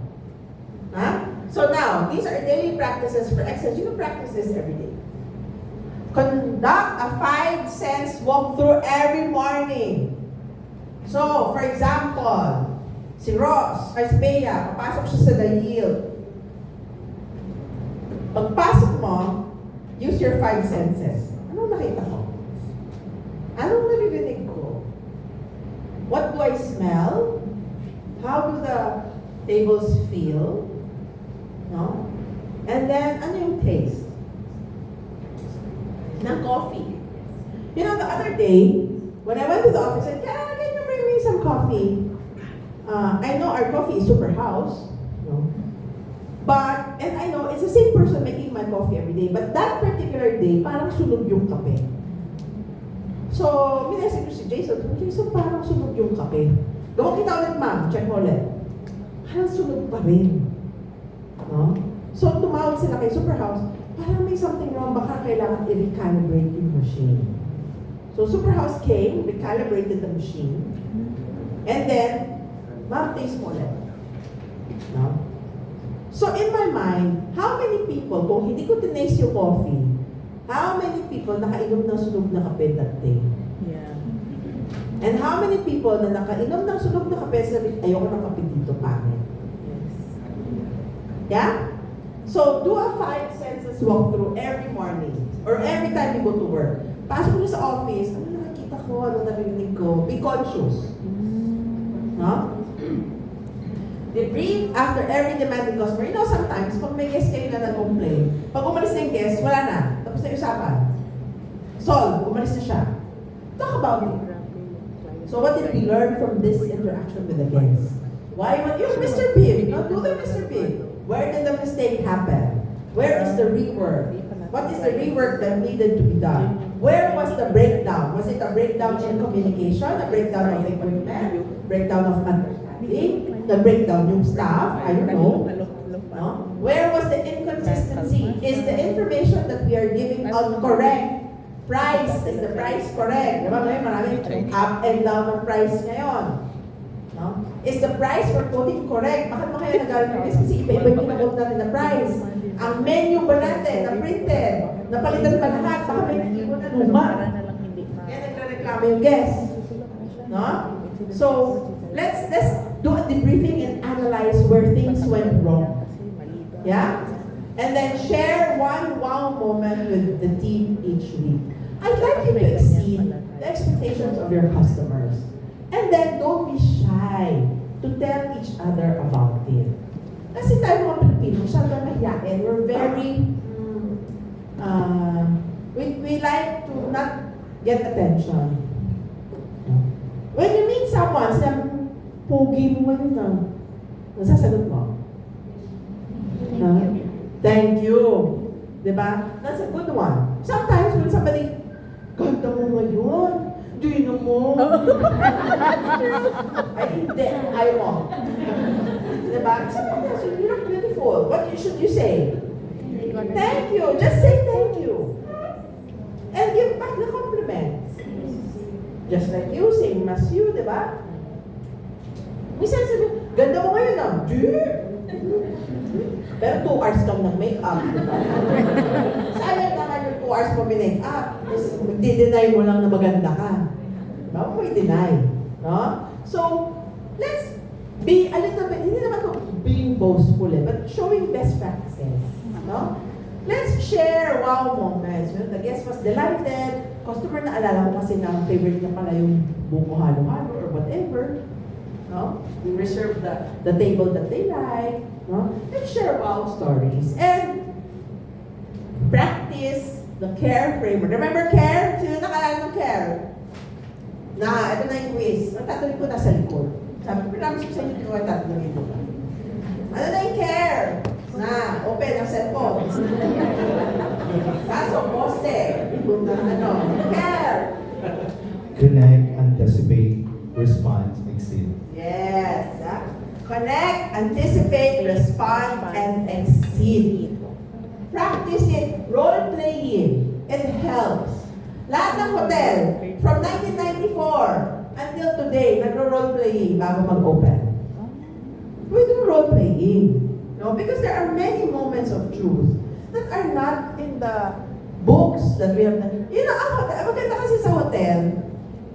Huh? So now, these are daily practices for excellence. You can practice this every day. Conduct a 5 cents walkthrough every morning. So, for example, si Ross, si Bea, papasok siya sa The Yield. Pagpasok mo, use your 5 senses. Anong nakita ko? Anong naririnig ko? What do I smell? How do the tables feel? No? And then, ano yung taste? Ng coffee. You know, the other day, when I went to the office, I said, can you bring me some coffee? I know our coffee is super house. No? But, and I know, it's the same person making my coffee every day, but that particular day, parang sunog yung kape. So, minessage ko si Jason, parang sunog yung kape. Gawin kita ulit, ma'am, check mo ulit. Parang sunog pa rin. No? So, tumawag sila kay Superhouse, parang may something wrong, baka kailangan i-recalibrate yung machine. So, Superhouse came, recalibrated the machine, and then, ma'am, taste mo ulit. No? So, in my mind, how many people, kung hindi ko tinaste yung coffee, how many people nakainom ng sunog na kape that day? Yeah. And how many people na nakainom ng sunog na kape, sabi, ayoko ng kape dito, pangit. Yeah? So, do a 5 senses walkthrough every morning or every time you go to work. Pasok mo sa office, ano nakikita ko, ano narinig ko, be conscious. No? Debrief after every demanding customer. You know, sometimes, pag may guest kayo na nag-complain, pag umalis na yung guest, wala na. Tapos na yung usapan. Solve. Umalis na siya. Talk about it. So what did we learn from this interaction with the guest? Why? You're Mr. Big. No, do the Mr. Big. Where did the mistake happen? Where is the rework? What is the rework that needed to be done? Where was the breakdown? Was it a breakdown in communication? A breakdown of equipment? Breakdown of understanding? The breakdown yung staff? I don't know. No? Where was the inconsistency? Is the information that we are giving out correct? Price, is the price correct? Diba ngayon maraming up and down ng price ngayon? No? Is the price we're quoting correct? Bakit mo kaya nagalit ng guys? Kasi iba-iba yung kinakot natin na price. Ang menu ba natin, na printed, napalitan ba lahat? Baka may hindi mo na luma. Kaya nagre-reklamo yung guest. No? So, let's do a debriefing and analyze where things went wrong. Yeah? And then share one wow moment with the team each week. I'd like you to exceed the expectations of your customers. And then don't be shy to tell each other about it. Kasi tayo mga Pilipino, masyadong mahiyain. We're very, we like to not get attention. When you meet someone, sila, pogi mo ngayon na. Nasasagot mo. Thank you. Diba? That's a good one. Sometimes when somebody, ganda mo ngayon. Di na mo. Ay, hindi. I won't. Diba? Sometimes you look beautiful. What should you say? Thank you. Just say thank you. And give back the compliments. Just like you, same as you, diba? Minsan sabi, ganda mo ngayon ah. Di? Pero 2 hours kang nag-makeup, diba? Sayang naman yung 2 hours mo binake-up. Magdi-deny mo lang na maganda ka. Diba? Huwag mo i-deny. No? So, let's be a little bit, hindi naman to being boastful but showing best practices. No? Let's share wow moments. When the guest was delighted, customer na alala ko kasi na favorite niya pala yung buko halo-halo or whatever. No? We reserve the table that they like. No? And share wow stories. And practice the care framework. Remember care? Sino nakalala ng care? Ito na yung quiz. Ang tatuloy ko nasa likod. Sabi ko, promise ko sa inyo, hindi ko tatuloy ito. Ano na yung care? Open ang cellphone. Kaso, poste. Care. Connect, anticipate, response, exceed. Yes. Connect, anticipate, respond, and exceed. Practice it. Role-playing. It helps. Lahat ng hotel, from 1994 until today, nagro-role-playing bago mag-open. We do role-playing. No? Because there are many moments of truth that are not in the books that we have. You know, maganda kasi sa hotel,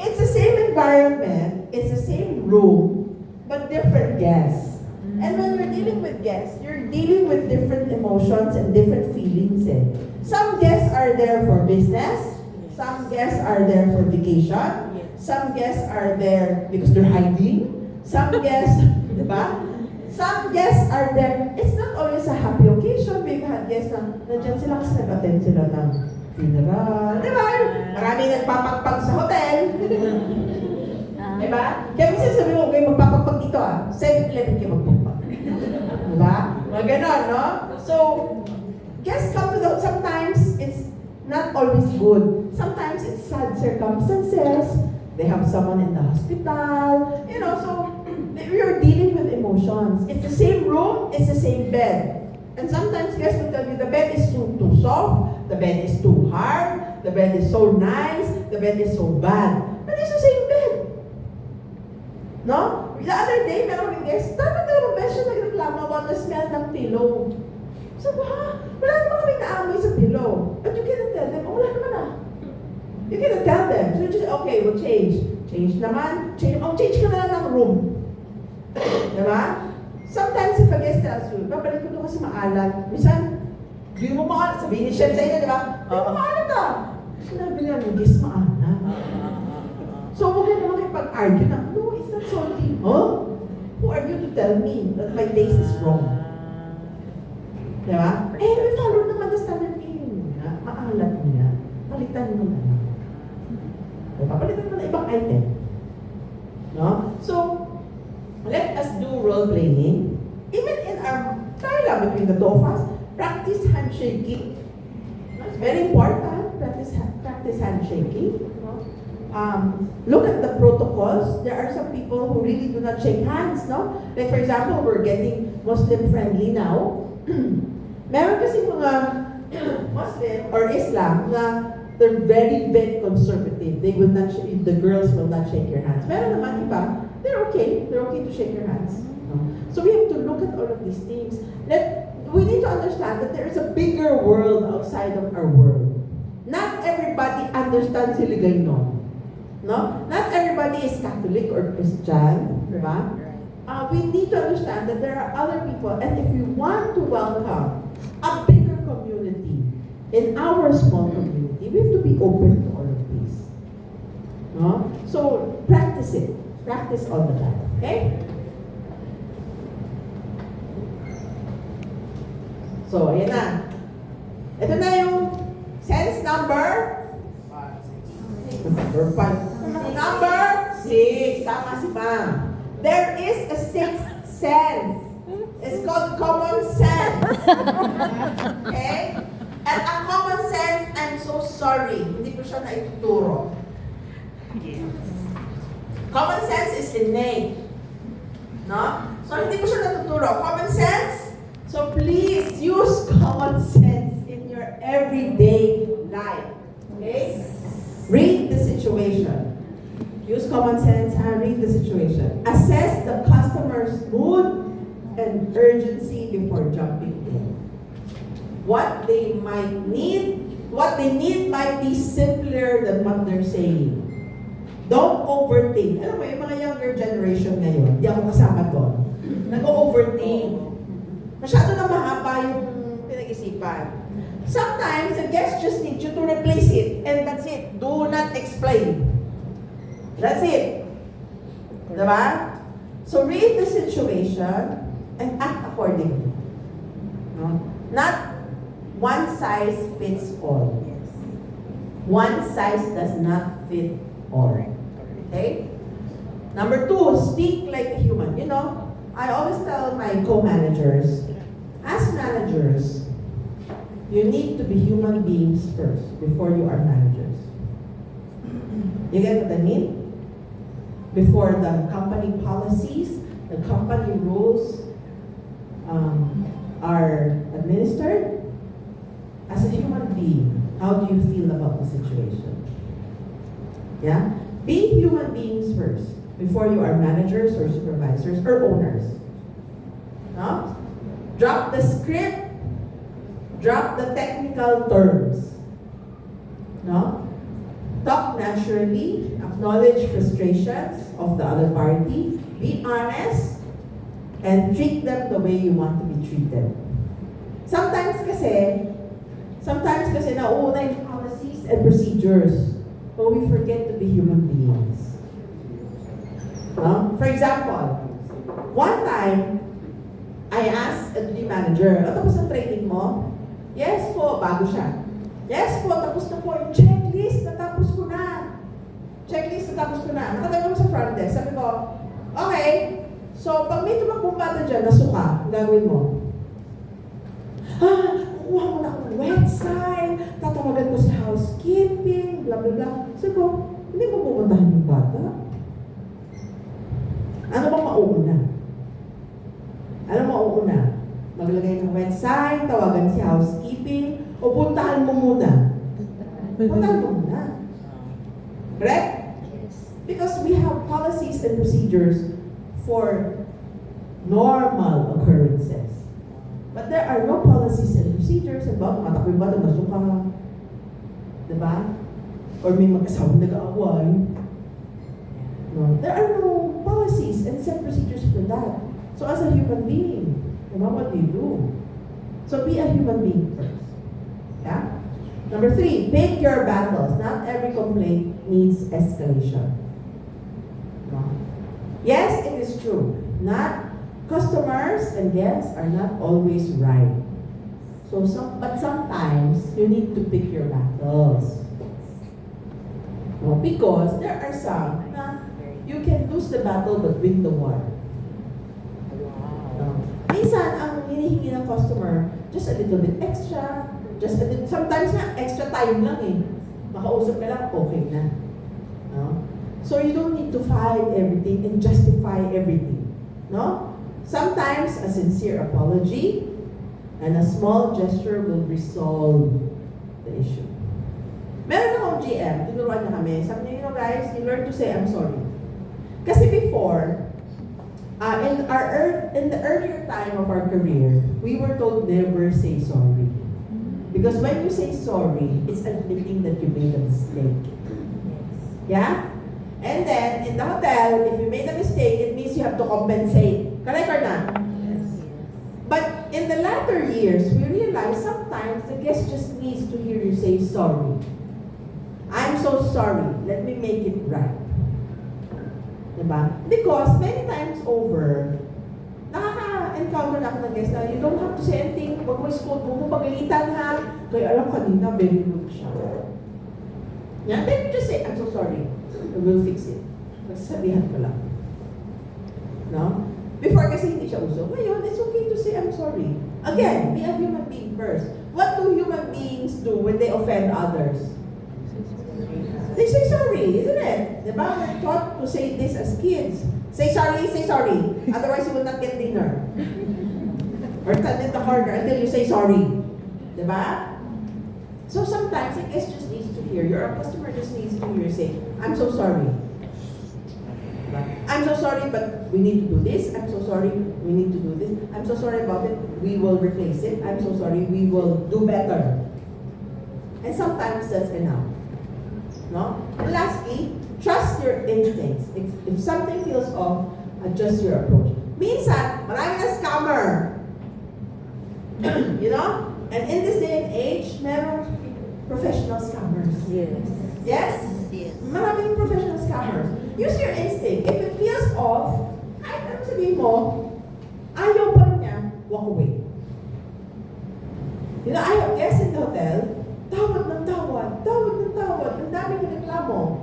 it's the same environment, it's the same room, but different guests. And when you're dealing with guests, you're dealing with different emotions and different feelings. Some guests are there for business, some guests are there for vacation, some guests are there because they're hiding, some guests, diba? Some guests are there. It's not always a happy occasion. We've had guests na nandiyan sila kasi nag-attend sila ng funeral. Diba? Marami nagpapagpag sa hotel. Diba? Kaya minsan sabi mo, okay, magpapagpag dito 7-Eleven kayo magpapag. Diba? Mga ganon, no? So, guests come to the, sometimes it's not always good. Sometimes it's sad circumstances. They have someone in the hospital. You know, so, you're dealing with emotions. It's the same room, it's the same bed. And sometimes guests will tell you the bed is too soft, the bed is too hard, the bed is so nice, the bed is so bad. But it's the same bed. No? The other day, meron ng guest, dalawang beses siya nagreklamo about the smell ng pillow. So, wala naman kami naamoy sa pillow. But you cannot tell them, wala naman You cannot tell them. So you just, okay, we'll change. Change naman. Change ka na lang ng room. Diba? Sometimes if a guest tells you, babalik ko ito kasi maalat. Minsan, di mo maalat. Sabihin ni chef sa inyo, diba? Di mo maalat Sinabi niya, yung guest maalat. So huwag ka naman makipag-argue na, no, it's not salty. Huh? who are you to tell me that my taste is wrong? Diba? Eh, we follow naman the standard menu nga. Maalat niya. Palitan mo na lang. Diba? Palitan mo na ibang item. No? So, let us do role-playing. Even in our dialogue between the two of us, practice handshaking. It's very important. Practice handshaking. Look at the protocols. There are some people who really do not shake hands, no? Like for example, we're getting Muslim friendly now. Meron kasi mga Muslim or Islam na they're very, very conservative. They will not, the girls will not shake your hands. Meron naman iba, they're okay to shake your hands. No? So we have to look at all of these things. We need to understand that there is a bigger world outside of our world. Not everybody understands Hiligaynon. No? Not everybody is Catholic or Christian. Diba? We need to understand that there are other people, and if we want to welcome a bigger community in our small community, we have to be open to all of these. No? So practice it. Practice all the time. Okay? So, ayan na. Ito na yung sense number 5. Number 6. Tama si Ma'am. There is a sixth sense. It's called common sense. Okay? And a common sense, I'm so sorry, hindi ko siya naituturo. Common sense is innate. No? So, hindi ko siya natuturo. Common sense? So, please use common sense in your everyday life. Okay? Read the situation. Use common sense and read the situation. Assess the customer's mood and urgency before jumping in. What they need might be simpler than what they're saying. Don't overthink. Alam mo, yung mga younger generation ngayon, di ako kasama doon. Nag-overthink. Masyado na mahaba yung pinag-isipan. Sometimes, the guest just needs you to replace it, and that's it. Do not explain. That's it. Diba? So read the situation and act accordingly. No? Not one size fits all. One size does not fit all. Okay? Number 2, speak like a human. You know, I always tell my co-managers, as managers, you need to be human beings first before you are managers. You get what I mean? Before the company policies, the company rules are administered, as a human being, how do you feel about the situation? Yeah? Be human beings first before you are managers or supervisors or owners. No? Drop the script, drop the technical terms. No? Talk naturally, acknowledge frustrations of the other party, be honest, and treat them the way you want to be treated. Sometimes kasi nauuna yung policies and procedures, but we forget to be human beings. For example, one time, I asked a duty manager, tapos ang training mo? Yes po, bago siya. Yes po, tapos na po yung checklist, natapos ko na. Nakatagal ko sa front desk. Sabi ko, okay, so pag may tumakbong bata dyan, nasuka, ang gagawin mo? Kukuha mo na akong website, tatawagan ko sa housekeeping, blah blah blah. Sabi ko, hindi mo pupuntahan yung bata? Ano bang mauuna? Maglagay ng website, tawagan si housekeeping, o puntahan mo muna? Correct? Because we have policies and procedures for normal occurrences. But there are no policies and procedures about matakbo ba na nasuka, diba? Or may mag-asawang nag-aaway. No. There are no policies and set procedures for that. So as a human being, diba, what do you do? So be a human being first. Yeah? Number 3, pick your battles. Not every complaint needs escalation. No. Yes, it is true. Not customers and guests are not always right. But sometimes you need to pick your battles. No, because there are some na you can lose the battle but win the war. No. Minsan, ang hinihingi ng customer, just a little bit extra, sometimes nga, extra time lang eh. Makausap ka lang, okay na. No? So you don't need to fight everything and justify everything. No? Sometimes, a sincere apology and a small gesture will resolve the issue. Meron akong GM, tinuruan na kami, sabi niya, guys, you learn to say, I'm sorry. Kasi before, in the earlier time of our career, we were told never say sorry. Because when you say sorry, it's admitting that you made a mistake. Yeah? And then, in the hotel, if you made a mistake, it means you have to compensate. Correct or not? Yes. But in the latter years, we realize sometimes the guest just needs to hear you say sorry. I'm so sorry. Let me make it right. Diba? Because many times over, nakaka-encounter na ako ng guest na you don't have to say anything. Huwag mo scold, huwag mo pagalitan ha. Kaya alam kanina, very rude siya. Yeah? Then you just say, I'm so sorry. We'll fix it. Nagsasabihan ko lang. No? Before kasi hindi siya uso. Ngayon, it's okay to say, I'm sorry. Again, be a human being first. What do human beings do when they offend others? They say sorry, isn't it? Diba? We're taught to say this as kids. Say sorry, otherwise you will not get dinner. Or stand in the corner until you say sorry. Diba? So sometimes a guest just needs to hear, your customer just needs to hear you say, I'm so sorry. Diba? I'm so sorry, but we need to do this. I'm so sorry, we need to do this. I'm so sorry about it, we will replace it. I'm so sorry, we will do better. And sometimes that's enough. No? And lastly, trust your instincts. If something feels off, adjust your approach. Minsan, marami na scammer. You know? And in this day and age, meron professional scammers. Yes. Yes? Yes. Maraming professional scammers. Use your instinct. If it feels off, kahit ano sabihin mo, ayaw pa rin niya, walk away. You know, I have guests in the hotel, tawad ng tawad. Ang daming reklamo.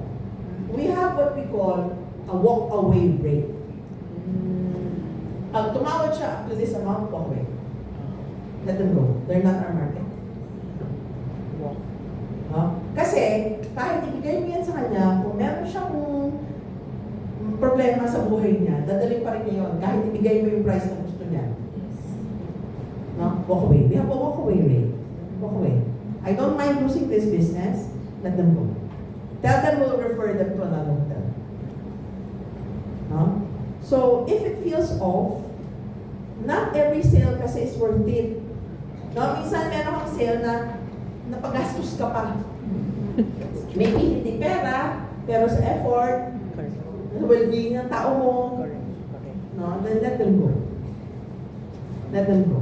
We have what we call a walk-away rate. Pag tumawad siya up to this amount, walk away. Let them go. They're not our market. Kasi, kahit ibigay mo yan sa kanya, kung meron siyang problema sa buhay niya, dadalhin pa rin niya yun, kahit ibigay mo yung price na gusto niya. No? Walk away. We have a walk away rate. Walk away. I don't mind losing this business, let them go. Tell them we'll refer them to another hotel. No? So, if it feels off, not every sale kasi is worth it. No? Minsan meron kang sale na napagastos ka pa. Maybe hindi pera, pero sa effort, sa well-being ng tao mo, no? Then let them go. Let them go.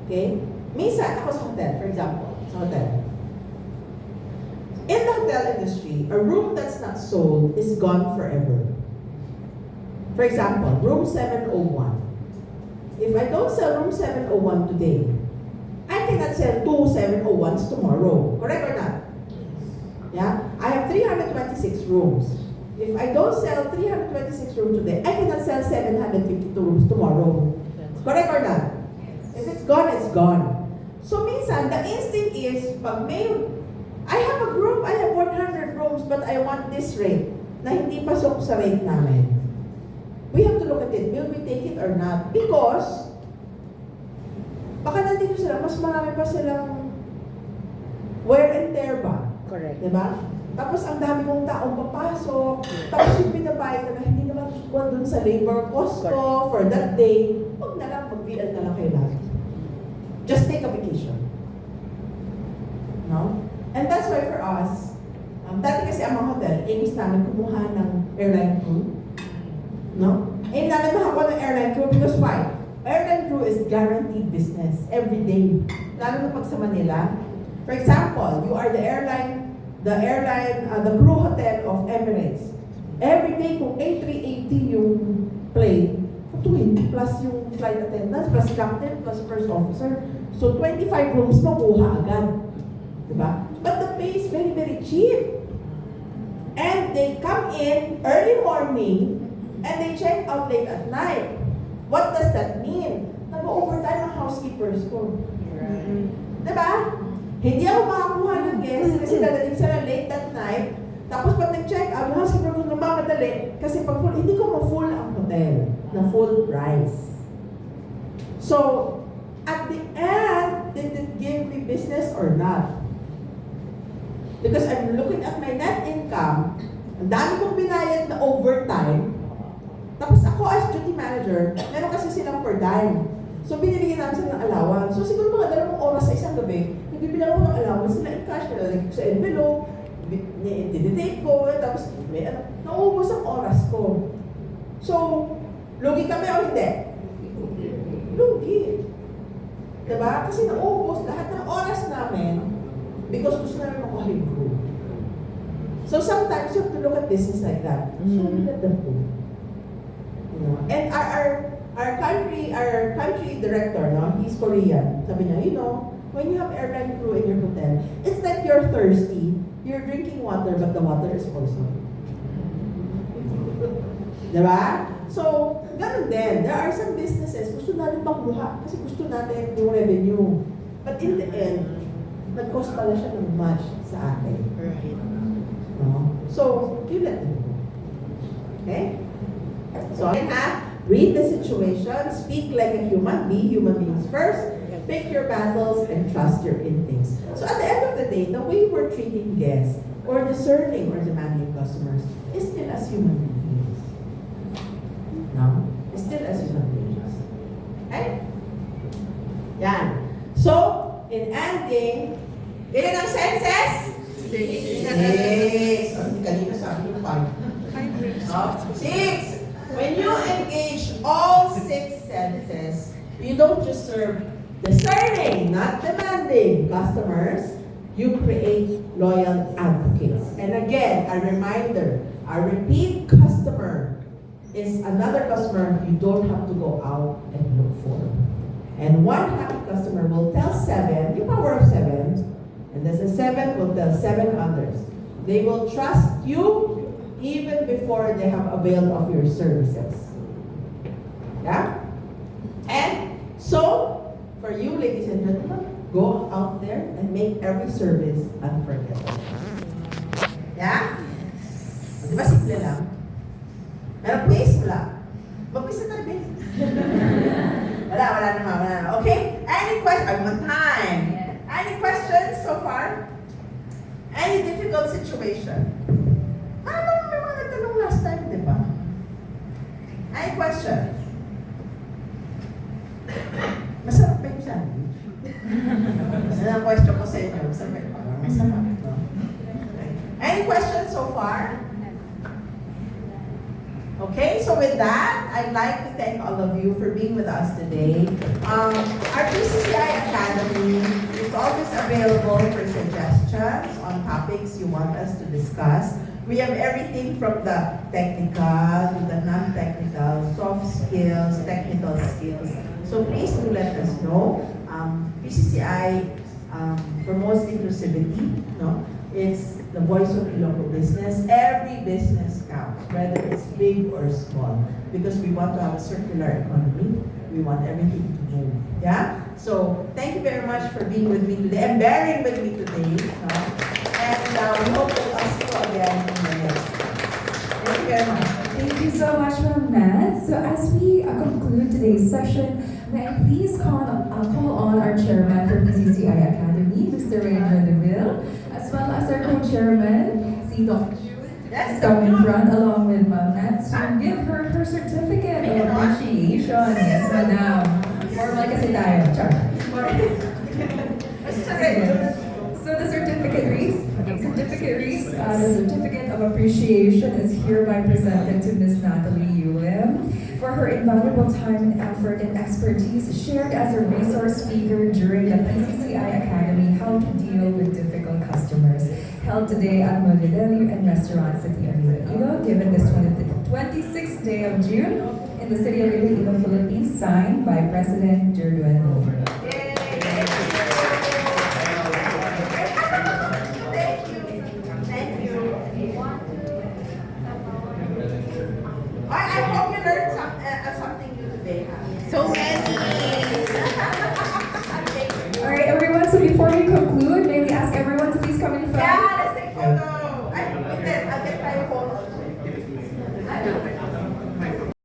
Okay? Minsan, ako sa hotel, for example, sa hotel. In the hotel industry, a room that's not sold is gone forever. For example, room 701. If I don't sell room 701 today, I cannot sell two 701s tomorrow. Correct or not? Yeah? I have 326 rooms. If I don't sell 326 rooms today, I cannot sell 752 rooms tomorrow. Correct or not? If it's gone, it's gone. So minsan, the instinct is, pag I have a group, I have 100 rooms, but I want this rate na hindi pasok sa rate namin. We have to look at it. Will we take it or not? Because, baka nandito sila, mas marami pa silang wear and tear ba? Correct. Diba? Tapos ang dami mong taong papasok, tapos yung pinabayad na hindi naman equal dun sa labor cost ko for that day, huwag na lang, mag-VL na lang kayo lahat. Just take a vacation. No? And that's why for us, dati kasi ang mga hotel, aims namin kumuha ng airline crew. No? Aim namin makakuha ng airline crew because why? Airline crew is guaranteed business every day. Lalo na pag sa Manila. For example, you are the crew hotel of Emirates. Every day kung A380 yung plane, 20 plus yung flight attendants, plus captain, plus first officer. So 25 rooms makuha agad. Diba? But the pay is very, very cheap. And they come in early morning and they check out late at night. What does that mean? Nag-overtime ang housekeepers ko. Diba? Hindi ako makakuha ng guest kasi dadating sila late that night. Tapos pag nag-check out, yung housekeeper ko namamadali kasi pag full, hindi ko ma-full ang hotel na full price. So, at the end, did it give me business or not? Because I'm looking at my net income, ang dami kong binayad na overtime, tapos ako as duty manager, meron kasi silang per dime. So binibigyan namin sila ng allowance. So siguro mga 2 oras sa isang gabi, nagbibilang ko ng allowance sila in cash, nalagay ko sa envelope, dinitape ko, tapos may naubos ang oras ko. So, lugi kami o hindi? Lugi. Diba? Kasi naubos lahat ng oras namin because gusto namin makuha yung group. So sometimes you have to look at business like that. So we let them go. You know? And our country director, no, he's Korean. Sabi niya, you know, when you have airline crew in your hotel, it's like you're thirsty. You're drinking water, but the water is poison. Diba? So, ganun din. There are some businesses, gusto natin makuha kasi gusto natin yung revenue. But in the end, nag-cost pala siya ng much sa atin. No? So, you let them go. Okay? So, again read the situation, speak like a human, be human beings first, pick your battles, and trust your instincts. So, at the end of the day, the way we're treating guests, or discerning or demanding customers, is still as human beings. No? Is still as human beings. Okay? Yan. So, in ending, ilan ang senses? 6. Kanina sabi niyo 5. 6. When you engage all 6 senses, you don't just serve discerning, not demanding customers, you create loyal advocates. And again, a reminder, a repeat customer is another customer you don't have to go out and look for. And one happy customer will tell 7, the power of 7, and then the 7 will tell 7 others. They will trust you even before they have availed of your services. Yeah? And so, for you, ladies and gentlemen, go out there and make every service unforgettable. Yeah? Di ba simple lang? Pero please, wala. Mag-pisa tayo, please. Wala naman. Okay? Any question? One time. Any questions so far? Any difficult situation? Ano may mga nagtanong last time, di ba? Any questions? Masarap ba yung sandwich? Ano ang question ko sa inyo? Masarap. No? Any questions so far? Okay, so with that, I'd like to thank all of you for being with us today. Our PCCI Academy is always available for suggestions on topics you want us to discuss. We have everything from the technical to the non-technical, soft skills, technical skills. So please do let us know. PCCI promotes inclusivity. No? It's the voice of local business. Every business counts, whether it's big or small, because we want to have a circular economy. We want everything to move. Yeah? So thank you very much for being with me today and bearing with me today. And we hope that I'll see you again in the next. Thank you very much. Thank you so much, Ma'am Nat. So as we conclude today's session, may I please call on our chairman for PCCI Academy, Mr. Ranger DeVille, as well as our co-chairman, si Dr. Yes, come in front along with Ma'am Nat to give her certificate of appreciation. Yes, Madam. Formal kasi tayo. Char. So the certificate reads, the certificate of appreciation is hereby presented to Ms. Natalie Ulim for her invaluable time and effort and expertise shared as a resource speaker during the PCCI Academy How to Deal with Difficult Customers, held today at Modelo and Restaurant City of Iloilo, given this 26th day of June in the City of Iloilo, Philippines, signed by President Jerdueno.